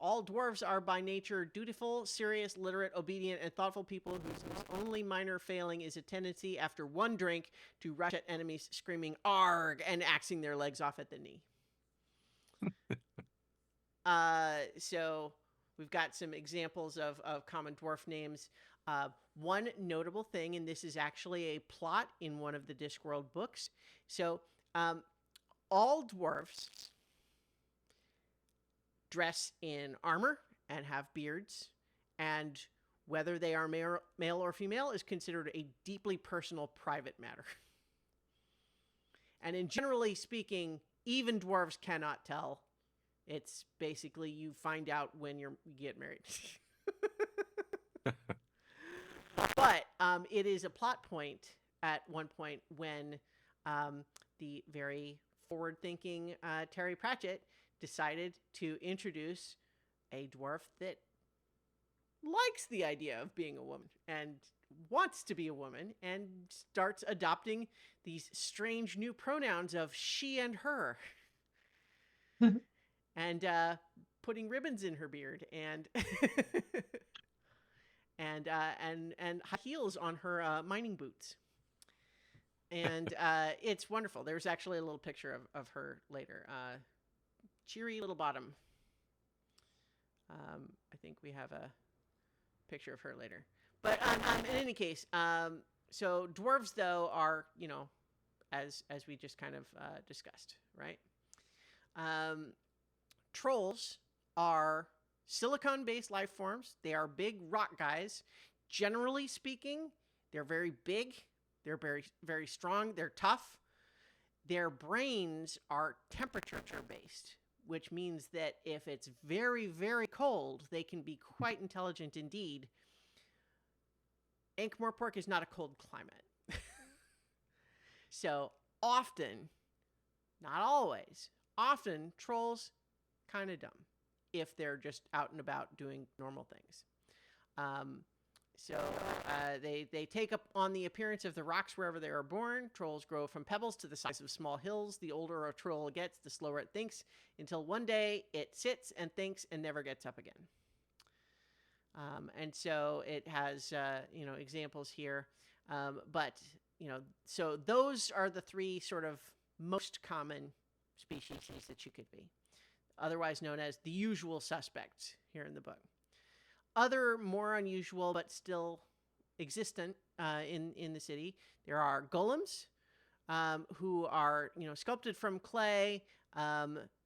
All dwarves are by nature dutiful, serious, literate, obedient, and thoughtful people whose only minor failing is a tendency after one drink to rush at enemies screaming "Arg!" and axing their legs off at the knee. So we've got some examples of common dwarf names. One notable thing, and this is actually a plot in one of the Discworld books. So all dwarves dress in armor and have beards, and whether they are male or female is considered a deeply personal, private matter. And in generally speaking, even dwarves cannot tell. It's basically you find out when you get married. But it is a plot point at one point when the very forward-thinking Terry Pratchett decided to introduce a dwarf that likes the idea of being a woman and wants to be a woman and starts adopting these strange new pronouns of she and her. And putting ribbons in her beard and and high heels on her mining boots. And it's wonderful. There's actually a little picture of her later. Cheery little bottom. I think we have a picture of her later. But in any case, so dwarves, though, are, as we just kind of discussed, right? Trolls are silicon-based life forms. They are big rock guys. Generally speaking, they're very big. They're very, very strong. They're tough. Their brains are temperature-based, which means that if it's very, very cold, they can be quite intelligent indeed. Ankh-Morpork is not a cold climate. So often, not always, often trolls kind of dumb if they're just out and about doing normal things. They take up on the appearance of the rocks wherever they are born. Trolls grow from pebbles to the size of small hills. The older a troll gets, the slower it thinks, until one day it sits and thinks and never gets up again. And so it has, examples here. So those are the three sort of most common species that you could be, otherwise known as the usual suspects here in the book. Other more unusual but still existent in the city, there are golems who are sculpted from clay.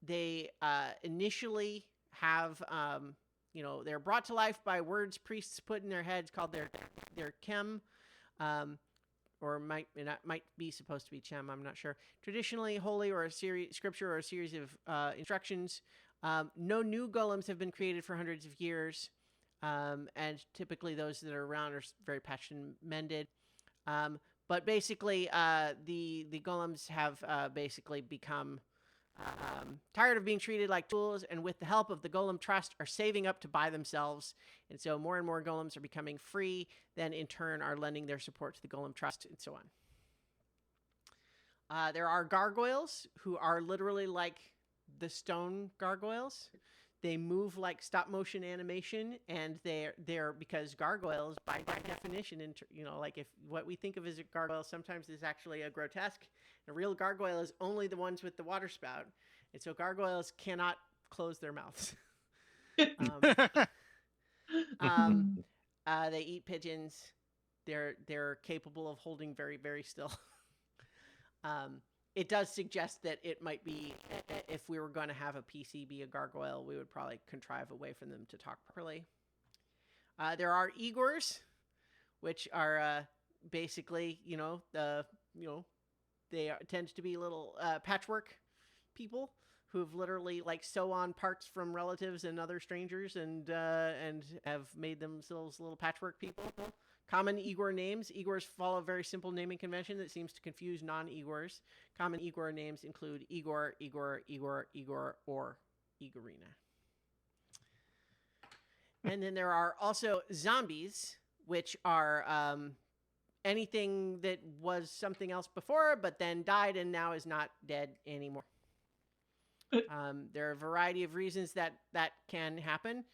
They initially have they're brought to life by words priests put in their heads called their chem, or might be supposed to be chem. I'm not sure. Traditionally holy or scripture or a series of instructions. No new golems have been created for hundreds of years. And typically those that are around are very patched and mended. But basically, the golems have basically become tired of being treated like tools, and with the help of the Golem Trust are saving up to buy themselves. And so more and more golems are becoming free, then in turn are lending their support to the Golem Trust, and so There are gargoyles who are literally like the stone gargoyles. They move like stop motion animation, and they're because gargoyles by definition, like if what we think of as a gargoyle sometimes is actually a grotesque. A real gargoyle is only the ones with the water spout, and so gargoyles cannot close their mouths. They eat pigeons. They're capable of holding very, very still. It does suggest that it might be, if we were going to have a PC be a gargoyle, we would probably contrive a way for them to talk properly. There are Igors, which are basically, they tend to be little patchwork people who've literally like sew on parts from relatives and other strangers and have made themselves little patchwork people. Common Igor names. Igors follow a very simple naming convention that seems to confuse non-Igors. Common Igor names include Igor, Igor, Igor, Igor, or Igorina. And then there are also zombies, which are anything that was something else before, but then died and now is not dead anymore. There are a variety of reasons that can happen.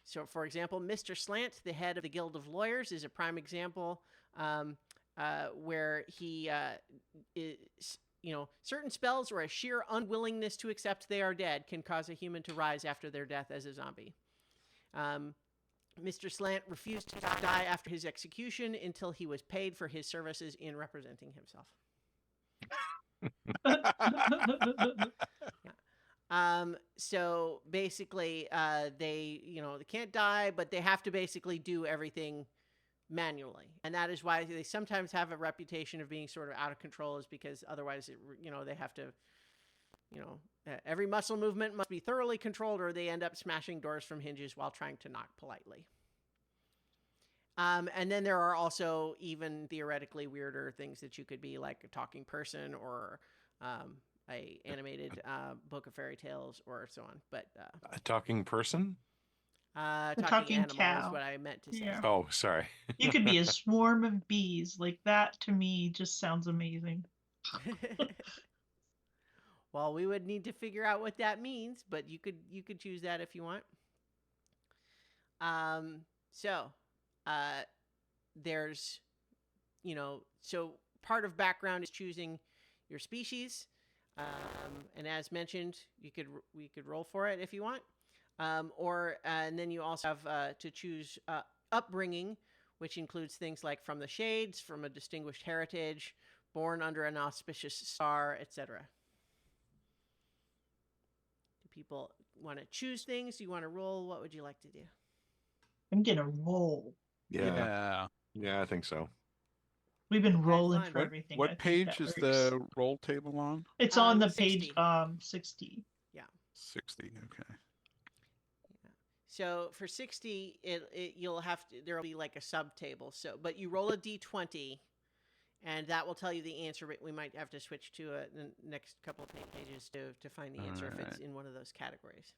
So, for example, Mr. Slant, the head of the Guild of Lawyers, is a prime example where he, certain spells or a sheer unwillingness to accept they are dead can cause a human to rise after their death as a zombie. Mr. Slant refused to die after his execution until he was paid for his services in representing himself. So basically, they can't die, but they have to basically do everything manually. And that is why they sometimes have a reputation of being sort of out of control, is because otherwise, they have to, every muscle movement must be thoroughly controlled, or they end up smashing doors from hinges while trying to knock politely. And then there are also even theoretically weirder things that you could be, like a talking person or a animated book of fairy tales or so on. But a talking person? Talking animal cow is what I meant to say. Yeah. Oh, sorry. You could be a swarm of bees. Like that to me just sounds amazing. Well, we would need to figure out what that means, but you could choose that if you want. There's, so part of background is choosing your species. And as mentioned, we could roll for it if you want. And then you also have to choose upbringing, which includes things like from the shades, from a distinguished heritage, born under an auspicious star, etc. Do people want to choose things? Do you want to roll? What would you like to do? I'm gonna roll. Yeah, I think so. We've been Okay, rolling fine. for everything. What page is the roll table on? It's on the 60. page 60. Yeah. 60. Okay. So for 60, there'll be like a sub table. So, but you roll a d20, and that will tell you the answer. But we might have to switch to the next couple of pages to find the answer if it's in one of those categories.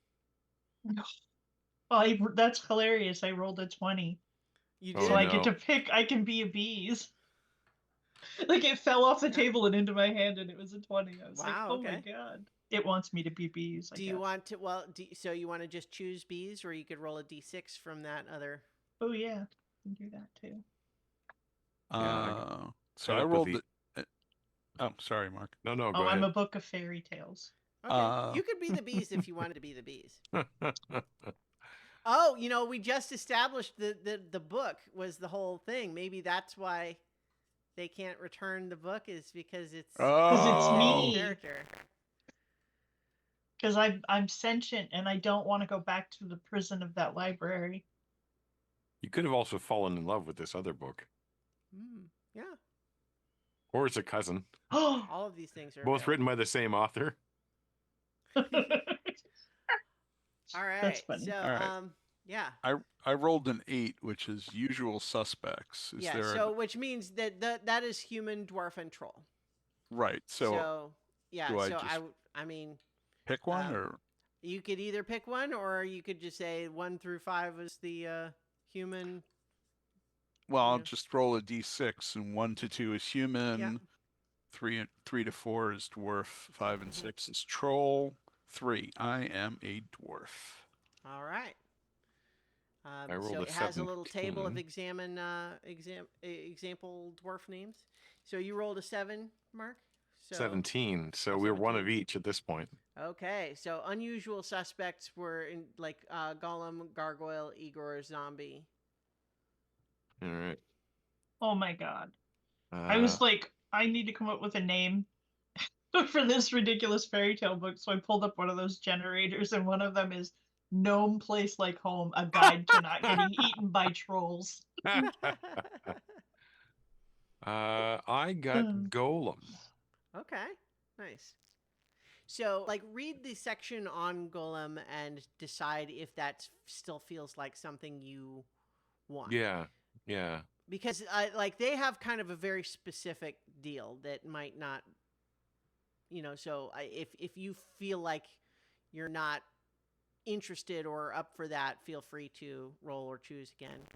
Oh, that's hilarious! I rolled a 20. You did. So I get to pick. I can be a bees. Like it fell off the table and into my hand, and it was a 20. I was like, "Oh my god!" It wants me to be bees. Do you want to? Well, so you want to just choose bees, or you could roll a d6 from that other? Oh yeah, you can do that too. So I rolled it. Oh, sorry, Mark. No, go ahead. I'm a book of fairy tales. Okay, you could be the bees if you wanted to be the bees. Oh, we just established the book was the whole thing. Maybe that's why they can't return the book, is because it's me. Character. Because I'm sentient and I don't want to go back to the prison of that library. You could have also fallen in love with this other book. Yeah. Or it's a cousin. All of these things are both written by the same author. All right. That's funny. So, All right. yeah. I rolled an 8, which is usual suspects. Which means that is human, dwarf, and troll. Right. So I mean, pick one, or you could either pick one, or you could just say 1 through 5 is the human. Well, I'll just roll a d6, and 1 to 2 is human, 3 to 4 is dwarf. 5 and 6 is troll. 3. I am a dwarf. All right. I rolled So a it has a little table of 17. example dwarf names. So you rolled a 7, Mark? So 17. So Oh, we're one of 17. each at this point. Okay, so unusual suspects were in like Golem, Gargoyle, Igor, Zombie. All right. Oh my god. I was like, I need to come up with a name for this ridiculous fairy tale book, so I pulled up one of those generators, and one of them is Gnome Place Like Home, a guide to not getting eaten by trolls. I got Golem. Okay, nice. So, like, read the section on Golem and decide if that still feels like something you want. Yeah, yeah. Because, like, they have kind of a very specific deal that might not, so if you feel like you're not interested or up for that, feel free to roll or choose again.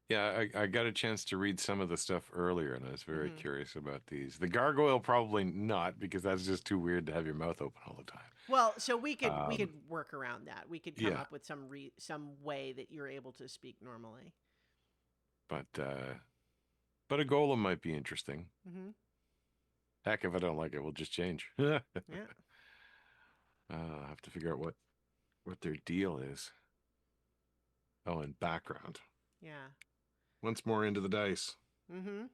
Yeah, I got a chance to read some of the stuff earlier, and I was very curious about these. The gargoyle probably not, because that's just too weird to have your mouth open all the time. Well, so we could work around that. We could come Yeah. up with some way that you're able to speak normally. But a golem might be interesting. Mm-hmm. Heck, if I don't like it, we'll just change. Yeah. Yeah. I'll have to figure out what their deal is. Oh, and background. Yeah. Once more into the dice. Mm-hmm.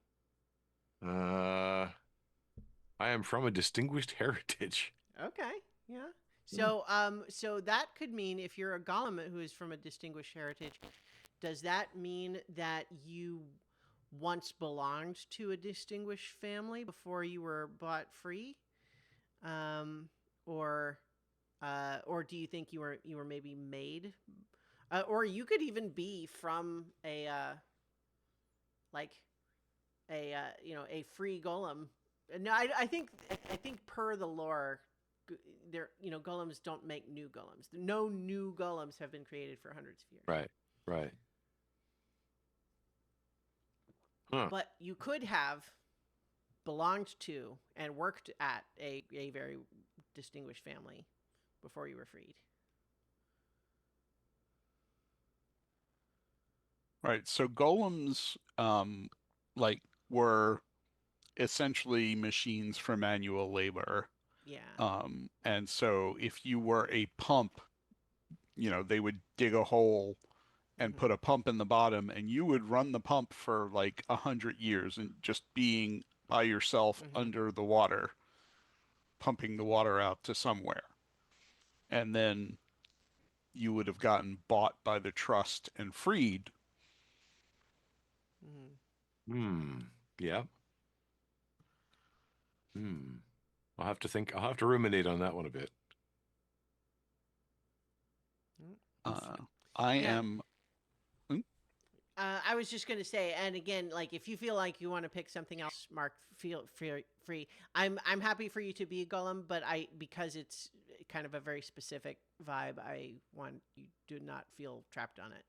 I am from a distinguished heritage. Okay. Yeah. So, so that could mean if you're a golem who is from a distinguished heritage, does that mean that you once belonged to a distinguished family before you were bought free, or do you think you were maybe made, or you could even be from a a free golem? No, I think per the lore, there golems don't make new golems. No new golems have been created for hundreds of years. Right. Huh. But you could have belonged to and worked at a very distinguished family before you were freed. Right. So golems, were essentially machines for manual labor. Yeah. And so if you were a pump, they would dig a hole and put a pump in the bottom, and you would run the pump for like 100 years and just being by yourself under the water, pumping the water out to somewhere. And then you would have gotten bought by the trust and freed. Yeah. I'll have to ruminate on that one a bit. I was just going to say, and again, like if you feel like you want to pick something else, Mark, feel free. I'm happy for you to be a golem, but because it's kind of a very specific vibe, I want you to not feel trapped on it.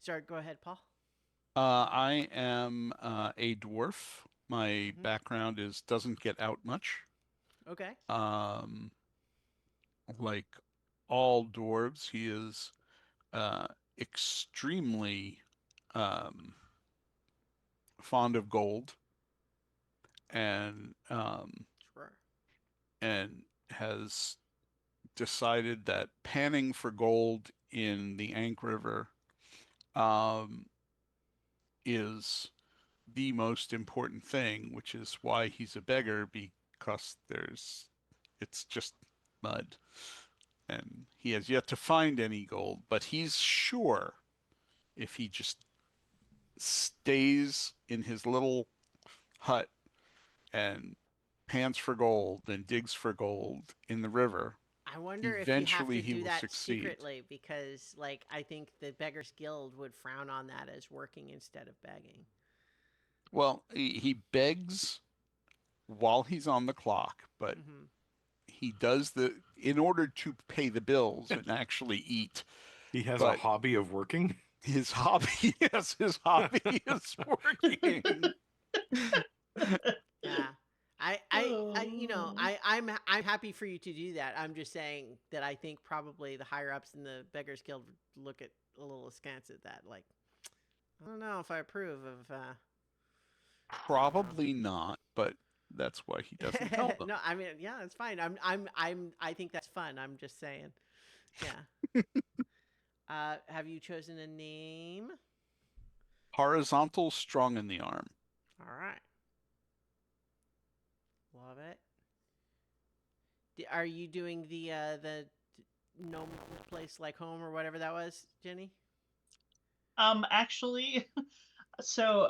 Sorry, go ahead, Paul. I am a dwarf. My background doesn't get out much. Okay. Like all dwarves, he is extremely fond of gold, and Sure. and has decided that panning for gold in the Ankh River is the most important thing, which is why he's a beggar, because it's just mud. And he has yet to find any gold, but he's sure if he just stays in his little hut and pans for gold and digs for gold in the river, I wonder eventually if you have to do he will that succeed. secretly, because like I think the Beggars Guild would frown on that as working instead of begging. Well, he begs while he's on the clock, but he does in order to pay the bills and actually eat. He has a hobby of working. His hobby, yes, his hobby is working. Yeah. I'm happy for you to do that. I'm just saying that I think probably the higher ups in the Beggars Guild look at a little askance at that. Like, I don't know if I approve of. Probably not, but that's why he doesn't tell them. No, I mean, yeah, it's fine. I think that's fun. I'm just saying. Yeah. Have you chosen a name? Horizontal, strong in the arm. All right. Love it. Are you doing the no place like home or whatever that was, Jenny? Actually, so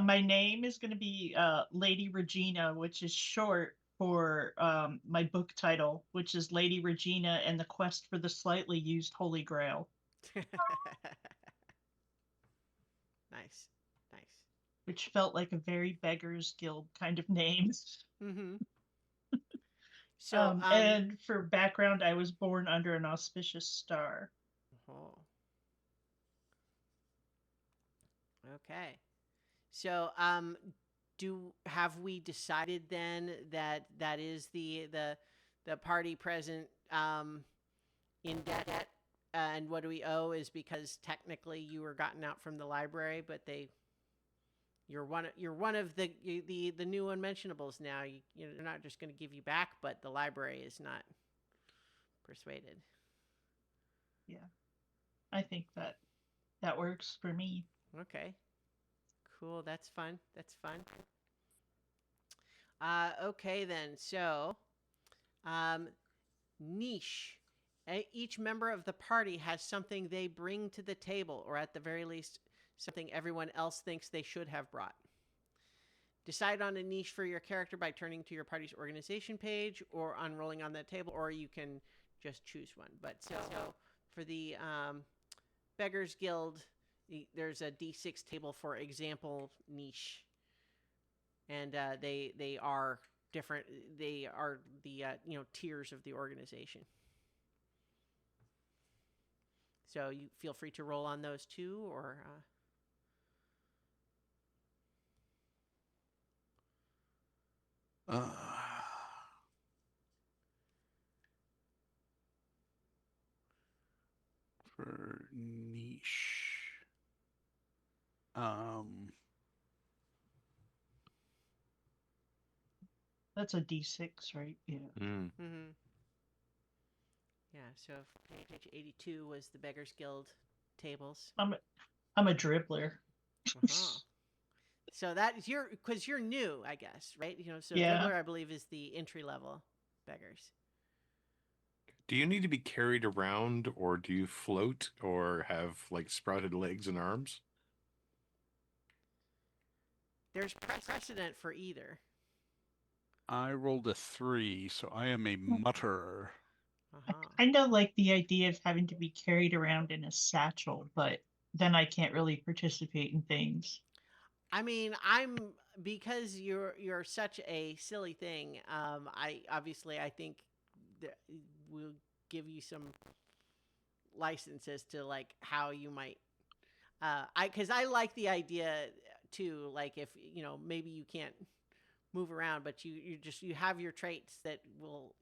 my name is going to be Lady Regina, which is short for my book title, which is Lady Regina and the Quest for the Slightly Used Holy Grail. Nice. Nice. Which felt like a very Beggars Guild kind of name. Mm-hmm. So, and for background, I was born under an auspicious star. Oh. Okay. So, have we decided then that that is the party present in debt, and what do we owe is because technically you were gotten out from the library, but you're one of the new unmentionables now. They're not just going to give you back, but the library is not persuaded. Yeah, I think that works for me. Okay. Cool. That's fun. That's fun. Okay then. So, niche. Each member of the party has something they bring to the table, or at the very least, something everyone else thinks they should have brought. Decide on a niche for your character by turning to your party's organization page or unrolling on that table, or you can just choose one. But so for the Beggars Guild, there's a D6 table for example niche, and they are different. They are the tiers of the organization. So you feel free to roll on those too, or. For niche. That's a D6, right? Yeah. Mm-hmm. Yeah, so page 82 was the Beggars Guild tables. I'm a dribbler. Uh-huh. So that is because you're new, I guess, right? So yeah. Dribbler, I believe, is the entry level Beggars. Do you need to be carried around, or do you float, or have like sprouted legs and arms? There's precedent for either. I rolled a 3, so I am a mutterer. I kind of like the idea of having to be carried around in a satchel, but then I can't really participate in things. I mean, because you're such a silly thing. I think that we'll give you some licenses to like how you might. Because I like the idea too. Like if maybe you can't move around, but you have your traits that will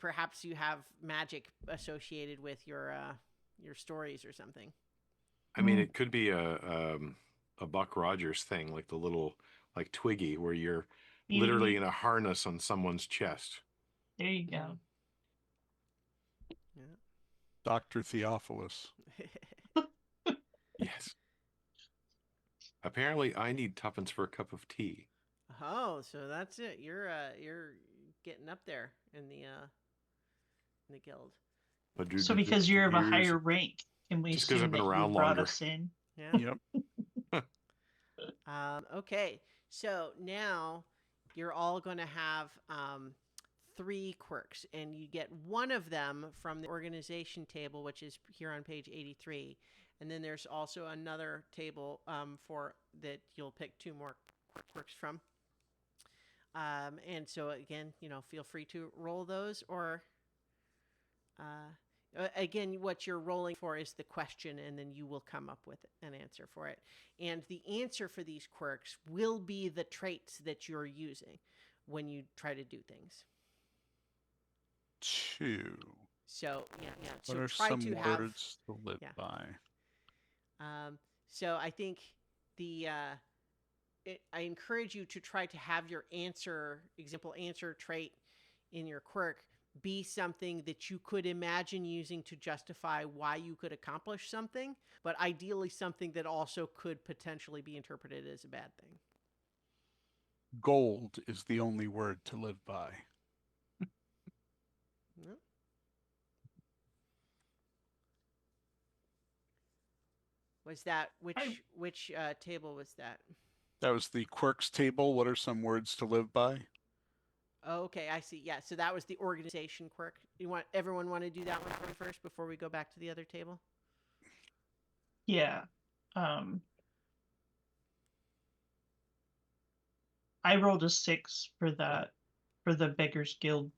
perhaps you have magic associated with your stories or something. I mean, it could be a Buck Rogers thing, like the little like Twiggy, where you're literally in a harness on someone's chest. There you go. Yeah. Dr. Theophilus. Yes. Apparently, I need tuppence for a cup of tea. Oh, so that's it. You're getting up there in the guild. So because you're of a higher rank, can we assume that you brought us in? Yeah. Yep. Okay, so now you're all going to have 3 quirks, and you get one of them from the organization table, which is here on page 83. And then there's also another table for that you'll pick 2 more quirks from. And so again, feel free to roll those, or Again, what you're rolling for is the question, and then you will come up with an answer for it. And the answer for these quirks will be the traits that you're using when you try to do things. 2. So, yeah. What So are try some to have. words to live by? So I think I encourage you to try to have your example answer trait in your quirk be something that you could imagine using to justify why you could accomplish something, but ideally something that also could potentially be interpreted as a bad thing. Gold is the only word to live by. No. Was that which table was that? That was the quirks table. What are some words to live by? Oh, okay, I see. Yeah, so that was the organization quirk. Everyone want to do that one for me first before we go back to the other table? Yeah. I rolled a 6 for that, for the Beggars Guild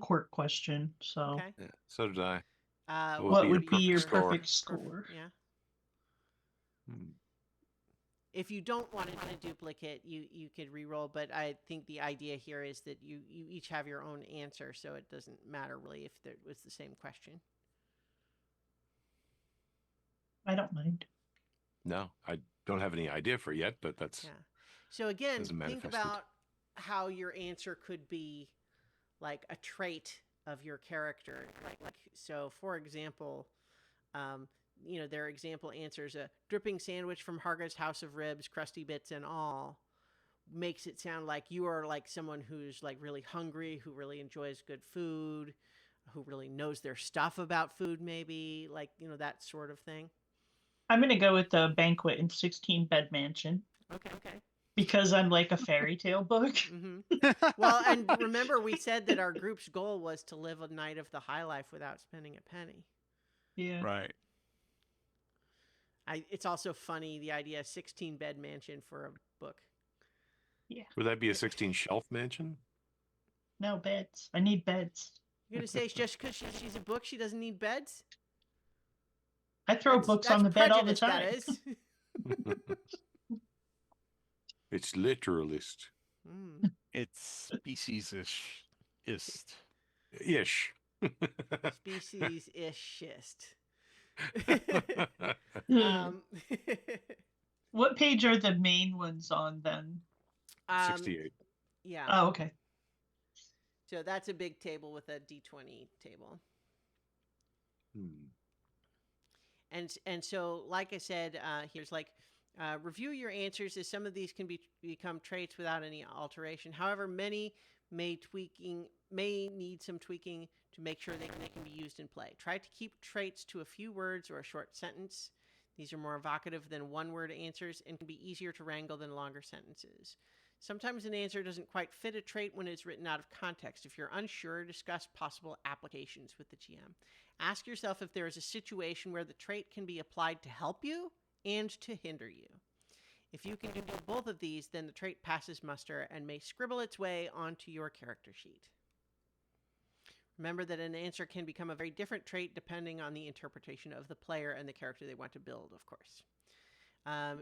quirk question. So, okay. Yeah, so did I. what would be your score? perfect score? Yeah. Hmm. If you don't want to duplicate, you could re-roll, but I think the idea here is that you each have your own answer, so it doesn't matter really if it was the same question. I don't mind. No, I don't have any idea for it yet, but that's... Yeah. So again, think manifested. about how your answer could be like a trait of your character. Like so, for example, their example answers: a dripping sandwich from Harga's House of Ribs, crusty bits and all, makes it sound like you are like someone who's like really hungry, who really enjoys good food, who really knows their stuff about food, maybe like, that sort of thing. I'm going to go with the Banquet in 16 Bed Mansion. Okay. Because I'm like a fairy tale book. Well, and remember we said that our group's goal was to live a night of the high life without spending a penny. Yeah. Right. It's also funny, the idea of 16 bed mansion for a book. Yeah. Would that be a 16 shelf mansion? No, beds. I need beds. You're going to say just because she's a book, she doesn't need beds? I throw books on the bed all the time. That is. It's literalist. It's speciesish. Ist. Ish. Species-ish-ist. What page are the main ones on then? 68. Yeah. Oh, okay. So that's a big table with a D20 table. And so, like I said, here's like, review your answers, as some of these can become traits without any alteration. However, many may need some tweaking to make sure they can be used in play. Try to keep traits to a few words or a short sentence. These are more evocative than one-word answers and can be easier to wrangle than longer sentences. Sometimes an answer doesn't quite fit a trait when it's written out of context. If you're unsure, discuss possible applications with the GM. Ask yourself if there is a situation where the trait can be applied to help you and to hinder you. If you can do both of these, then the trait passes muster and may scribble its way onto your character sheet. Remember that an answer can become a very different trait depending on the interpretation of the player and the character they want to build, of course.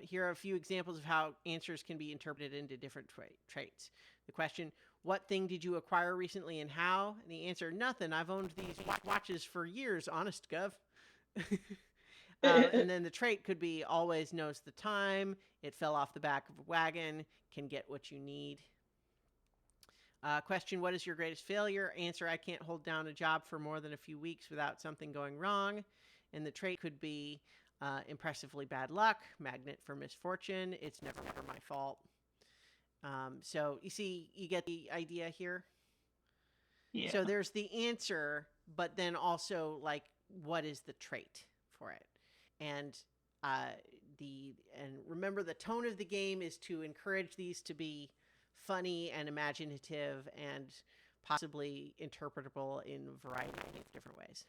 Here are a few examples of how answers can be interpreted into different traits. The question, what thing did you acquire recently and how? And the answer, nothing. I've owned these watches for years, honest gov. And then the trait could be always knows the time, it fell off the back of a wagon, can get what you need. Question, what is your greatest failure? Answer, I can't hold down a job for more than a few weeks without something going wrong. And the trait could be impressively bad luck, magnet for misfortune, it's never my fault. So you see, you get the idea here? Yeah. So there's the answer, but then also like, what is the trait for it? And remember, the tone of the game is to encourage these to be funny and imaginative and possibly interpretable in a variety of different ways.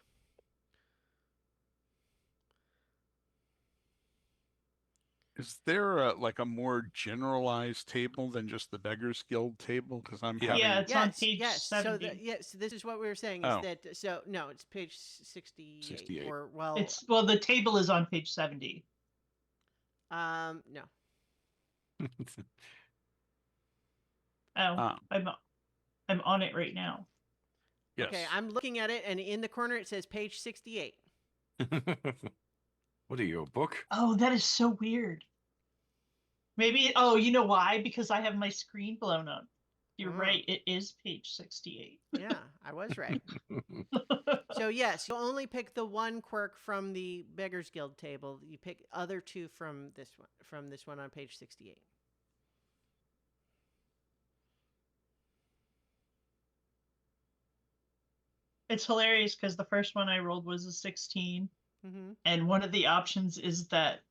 Is there like a more generalized table than just the Beggars Guild table? Because I'm Yeah. having. Yeah, it's on page yes. So 70. yes, this is what we were saying is Oh. that no, it's page 68, 68. or The table is on page 70. no. Oh, I'm on it right now. Yes. Okay, I'm looking at it, and in the corner it says page 68. What are you, a book? Oh, that is so weird. Maybe, oh, you know why? Because I have my screen blown up. You're right, it is page 68. Yeah, I was right. So yes, you'll only pick the one quirk from the Beggars Guild table. You pick other two from this one on page 68. It's hilarious because the first one I rolled was a 16. Mm-hmm. And one of the options is that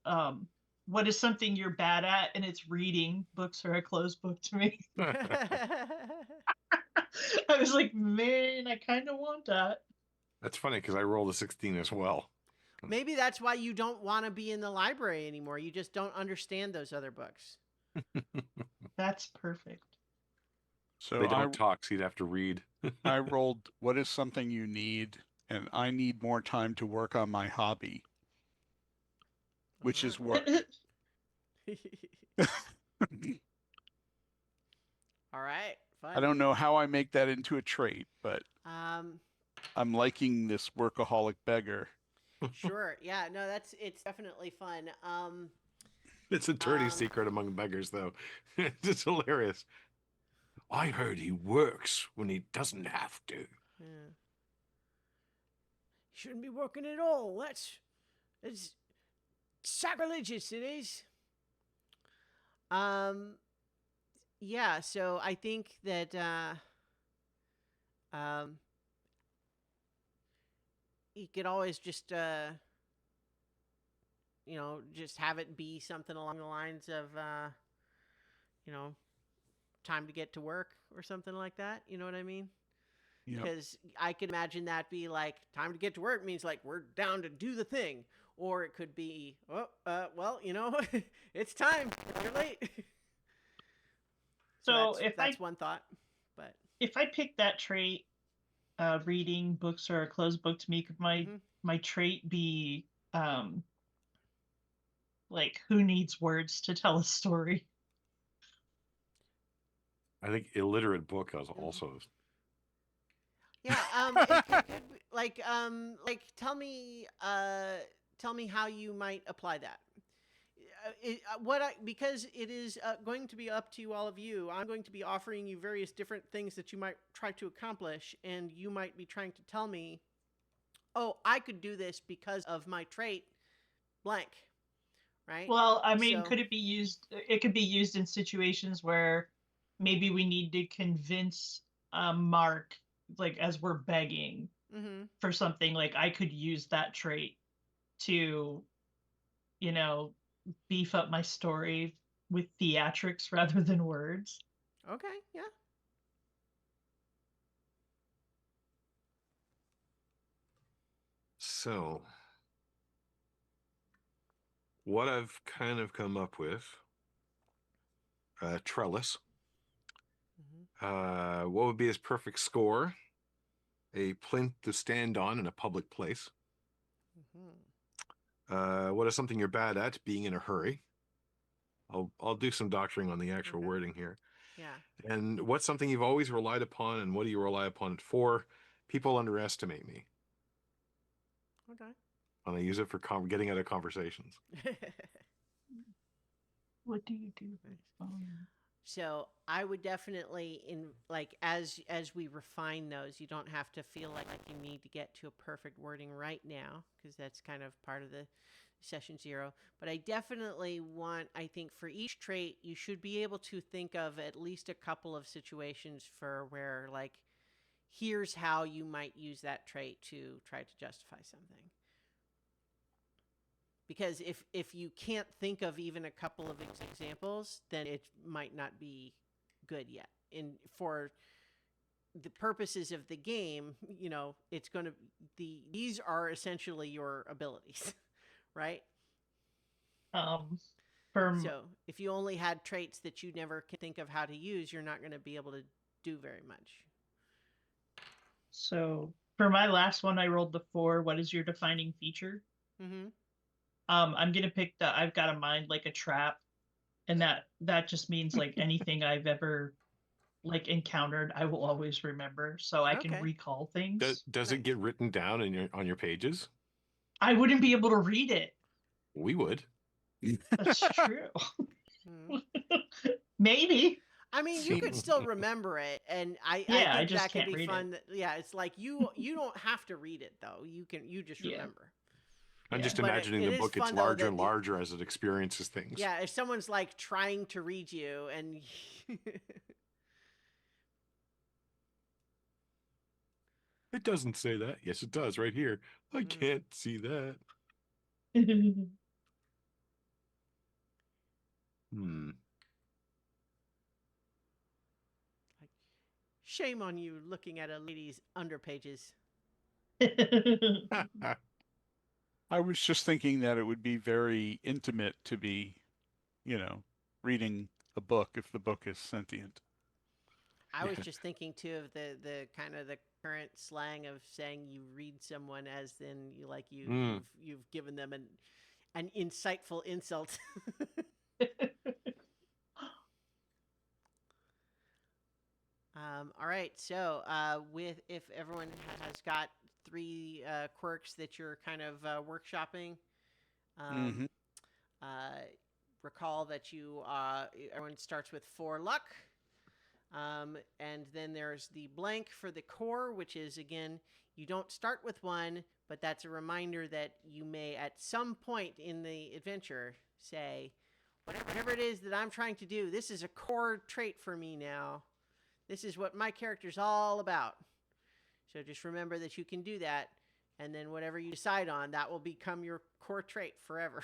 what is something you're bad at, and it's reading. Books are a closed book to me. I was like, man, I kind of want that. That's funny because I rolled a 16 as well. Maybe that's why you don't want to be in the library anymore. You just don't understand those other books. That's perfect. So They don't talk, so you'd have to read. I rolled what is something you need, and I need more time to work on my hobby, which is work. All right, fine. I don't know how I make that into a trait, but I'm liking this workaholic beggar. Sure. Yeah. No, it's definitely fun. It's a dirty secret among beggars, though. It's hilarious. I heard he works when he doesn't have to. Yeah. Shouldn't be working at all. It's sacrilegious. It is. Yeah. So I think that you could always just just have it be something along the lines of time to get to work or something like that. You know what I mean? Yep. Because I could imagine that be like, time to get to work means like we're down to do the thing. Or it could be, well, it's time. You're late. So that's one thought. But if I pick that trait, reading books are a closed book to me, could my trait be like, who needs words to tell a story? I think illiterate book is also. Yeah. It could be, like tell me how you might apply that. Because it is going to be up to all of you. I'm going to be offering you various different things that you might try to accomplish, and you might be trying to tell me, oh, I could do this because of my trait blank. Right? Well, I mean, could it be used? It could be used in situations where maybe we need to convince Mark, like as we're begging for something. Like I could use that trait to, beef up my story with theatrics rather than words. Okay, yeah. So, what I've kind of come up with, trellis. What would be his perfect score? A plinth to stand on in a public place. What is something you're bad at? Being in a hurry. I'll do some doctoring on the actual wording here. Yeah. And what's something you've always relied upon, and what do you rely upon it for? People underestimate me. Okay. And I use it for getting out of conversations. What do you do? So I would definitely as we refine those, you don't have to feel like you need to get to a perfect wording right now, because that's kind of part of the session 0. But I definitely I think for each trait, you should be able to think of at least a couple of situations for where here's how you might use that trait to try to justify something. Because if you can't think of even a couple of examples, then it might not be good yet. And for the purposes of the game, it's going to these are essentially your abilities, right? So if you only had traits that you never can think of how to use, you're not going to be able to do very much. So for my last one, I rolled the 4. What is your defining feature? Mm-hmm. I'm gonna pick I've got a mind like a trap, and that just means like anything I've ever like encountered, I will always remember, so I can recall things. Does it get written down on your pages? I wouldn't be able to read it. We would. That's true. Maybe. I mean, you could still remember it, and I think just that could can't be read fun. Yeah, it's like you don't have to read it though. You just remember. I'm just But imagining the book gets larger and larger as it experiences things. Yeah, if someone's like trying to read you and It doesn't say that. Yes, it does right here. I can't see that. Like, shame on you looking at a lady's underpages. I was just thinking that it would be very intimate to be, reading a book if the book is sentient. I was just thinking too of the kind of the current slang of saying you read someone as in you've given them an insightful insult. All right, so if everyone has got 3 quirks that you're kind of workshopping, recall that everyone starts with 4 luck. And then there's the blank for the core, which is, again, you don't start with 1, but that's a reminder that you may at some point in the adventure say, whatever it is that I'm trying to do, this is a core trait for me now. This is what my character's all about. So just remember that you can do that, and then whatever you decide on, that will become your core trait forever.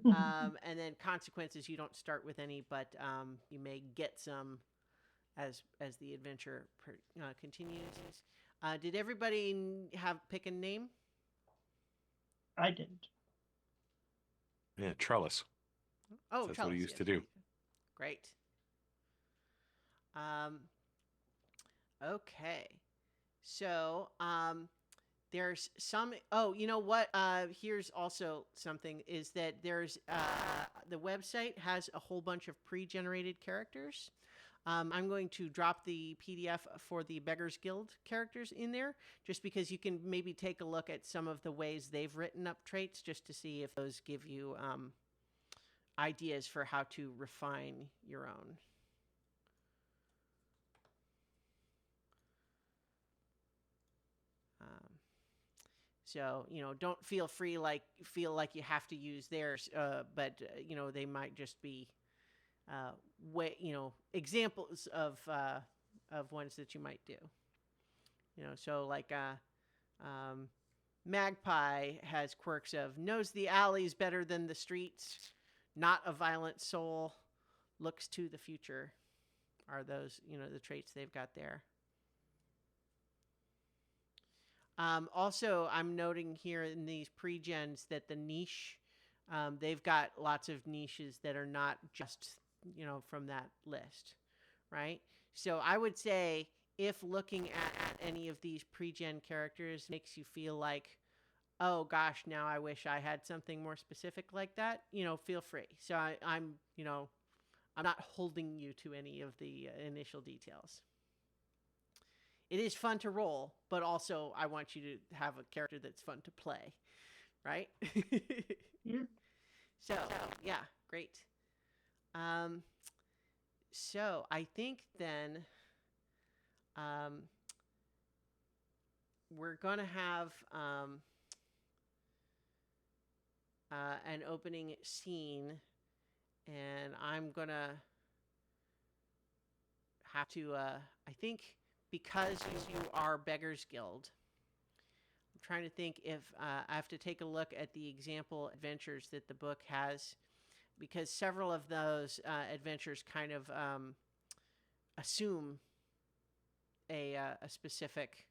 And then consequences, you don't start with any, but you may get some as the adventure continues. Did everybody pick a name? I didn't. Yeah, trellis. Oh, that's trellis, what he used to do. Great. Okay. So, there's some, you know what? Here's also something is that there's, the website has a whole bunch of pre-generated characters. I'm going to drop the PDF for the Beggars Guild characters in there, just because you can maybe take a look at some of the ways they've written up traits, just to see if those give you, ideas for how to refine your own. So, don't feel like you have to use theirs, but they might just be examples of ones that you might do. So like Magpie has quirks of knows the alleys better than the streets, not a violent soul, looks to the future. Are those, the traits they've got there. Also, I'm noting here in these pre-gens that the niche, they've got lots of niches that are not just, from that list, right? So I would say if looking at any of these pre-gen characters makes you feel like, oh gosh, now I wish I had something more specific like that, feel free. So I'm not holding you to any of the initial details. It is fun to roll, but also I want you to have a character that's fun to play, right? Yeah. So, yeah, great. So I think then we're going to have an opening scene, and I'm going to have to, I think, because you are Beggars Guild, I'm trying to think if I have to take a look at the example adventures that the book has, because several of those adventures kind of assume a specific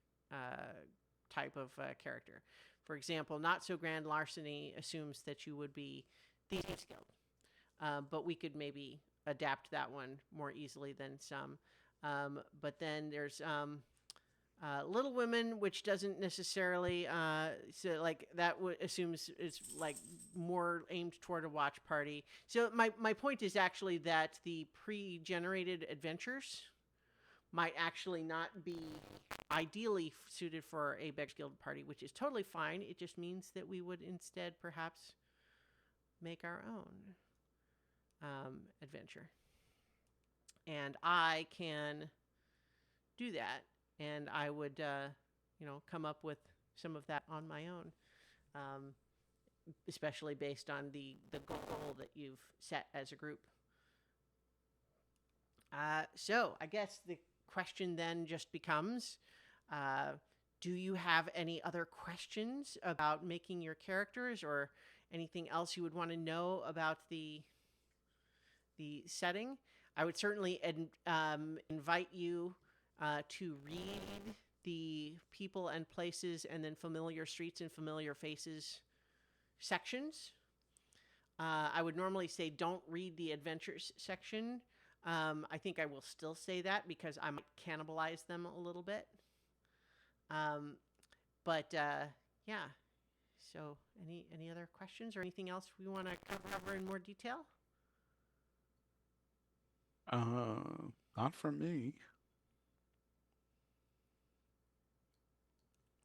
type of character. For example, Not So Grand Larceny assumes that you would be Thieves Guild. But we could maybe adapt that one more easily than some. But then there's Little Women, which doesn't necessarily so like that assumes it's like more aimed toward a watch party. So my point is actually that the pre-generated adventures might actually not be ideally suited for a Beggars Guild party, which is totally fine. It just means that we would instead perhaps make our own adventure. And I can do that. And I would, come up with some of that on my own, especially based on the goal that you've set as a group. So I guess the question then just becomes, do you have any other questions about making your characters or anything else you would want to know about the setting? I would certainly invite you to read the people and places and then familiar streets and familiar faces sections. I would normally say don't read the adventures section. I think I will still say that because I might cannibalize them a little bit. Yeah. So any other questions or anything else we want to cover in more detail? Not from me.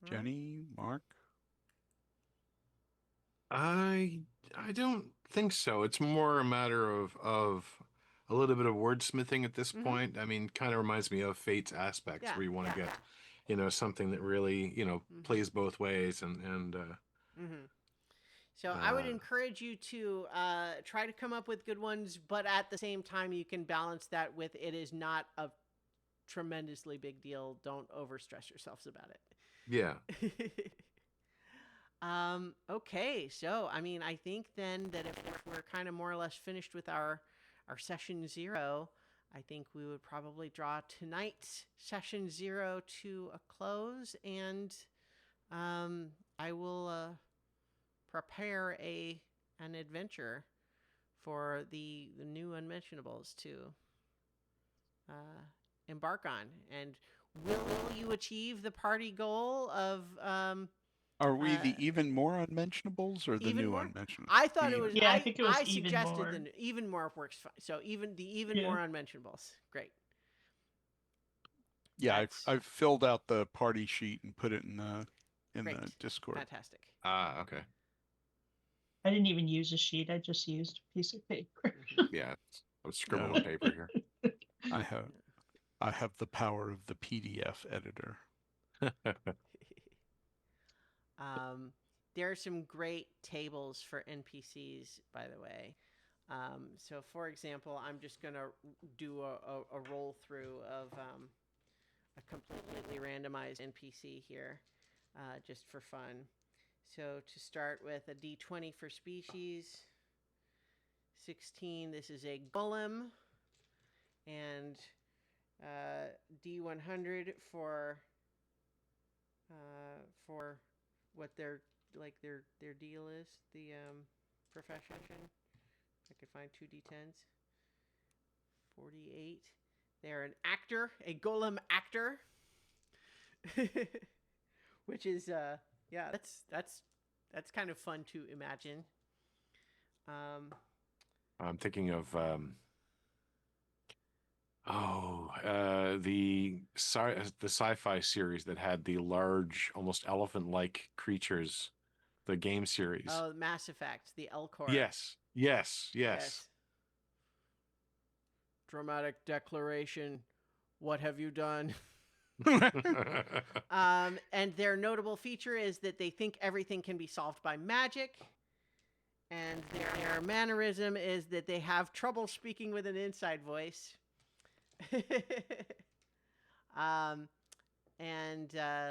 Jenny, Mark? I don't think so. It's more a matter of a little bit of wordsmithing at this point. I mean, kind of reminds me of Fate's aspects, where you want to get, something that really, plays both ways and. So I would encourage you to try to come up with good ones, but at the same time, you can balance that with it is not a tremendously big deal. Don't overstress yourselves about it. Yeah. Okay. So, I mean, I think then that if we're kind of more or less finished with our session 0, I think we would probably draw tonight's session 0 to a close, and I will prepare an adventure for the new unmentionables to embark on. And will you achieve the party goal of are we the even more unmentionables or the new more? Unmentionables? I thought it was. Yeah, I think it was I even suggested more. the even more works fine. So even more unmentionables. Great. Yeah, I've filled out the party sheet and put it in the Discord. Fantastic. Okay. I didn't even use a sheet. I just used a piece of paper. Yeah, I was scribbling on paper here. I have the power of the PDF editor. There are some great tables for NPCs, by the way. So, for example, I'm just going to do a roll through of a completely randomized NPC here, just for fun. So, to start with, a D20 for species, 16, this is a golem, and D100 for what their deal is, the profession. I could find 2 D10s. 48. They're an actor, a golem actor, which is that's kind of fun to imagine. I'm thinking of the sci-fi series that had the large, almost elephant-like creatures, the game series. Oh, Mass Effect, the Elcor. Yes. Dramatic declaration. What have you done? And their notable feature is that they think everything can be solved by magic. And their mannerism is that they have trouble speaking with an inside voice.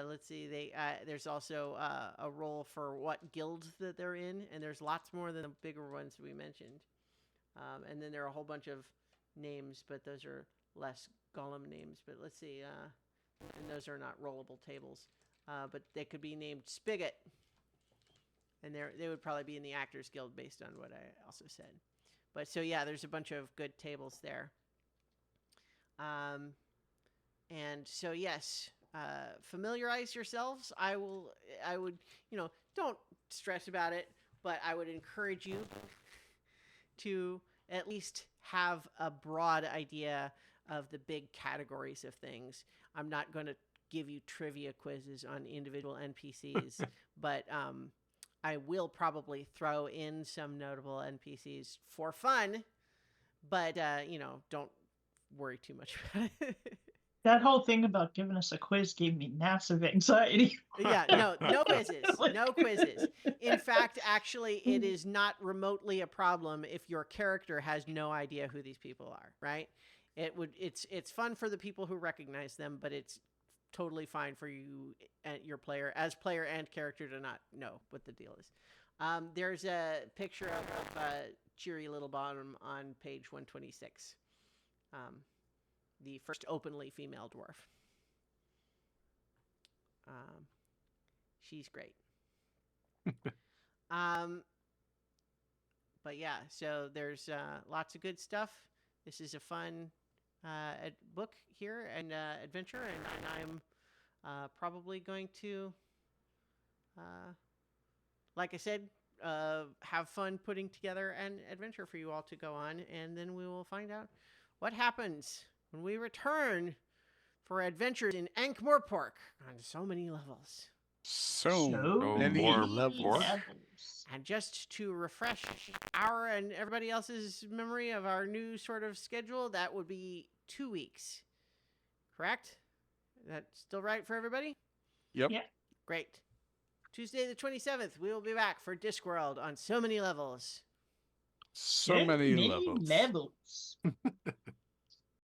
Let's see. There's also a role for what guild that they're in, and there's lots more than the bigger ones we mentioned. And then there are a whole bunch of names, but those are less golem names. But let's see. And those are not rollable tables. But they could be named Spigot and they would probably be in the Actors Guild based on what I also said. But so yeah, there's a bunch of good tables there. And so yes, familiarize yourselves. I would, don't stress about it, but I would encourage you to at least have a broad idea of the big categories of things. I'm not going to give you trivia quizzes on individual NPCs, but I will probably throw in some notable NPCs for fun, but don't worry too much about it. That whole thing about giving us a quiz gave me massive anxiety. Yeah, no quizzes. No quizzes. In fact, actually, it is not remotely a problem if your character has no idea who these people are, right? It's fun for the people who recognize them, but it's totally fine for you and your player and character to not know what the deal is. There's a picture of Cheery Little Bottom on page 126. The first openly female dwarf. She's great. But yeah, so there's lots of good stuff. This is a fun book here and adventure, and I'm probably going to, like I said, have fun putting together an adventure for you all to go on, and then we will find out what happens when we return for adventures in Ankh-Morpork on so many levels. So many more levels. And just to refresh our and everybody else's memory of our new sort of schedule, that would be 2 weeks. Correct? That's still right for everybody? Yep. Yeah. Great. Tuesday the 27th, we will be back for Discworld on so many levels. So many levels.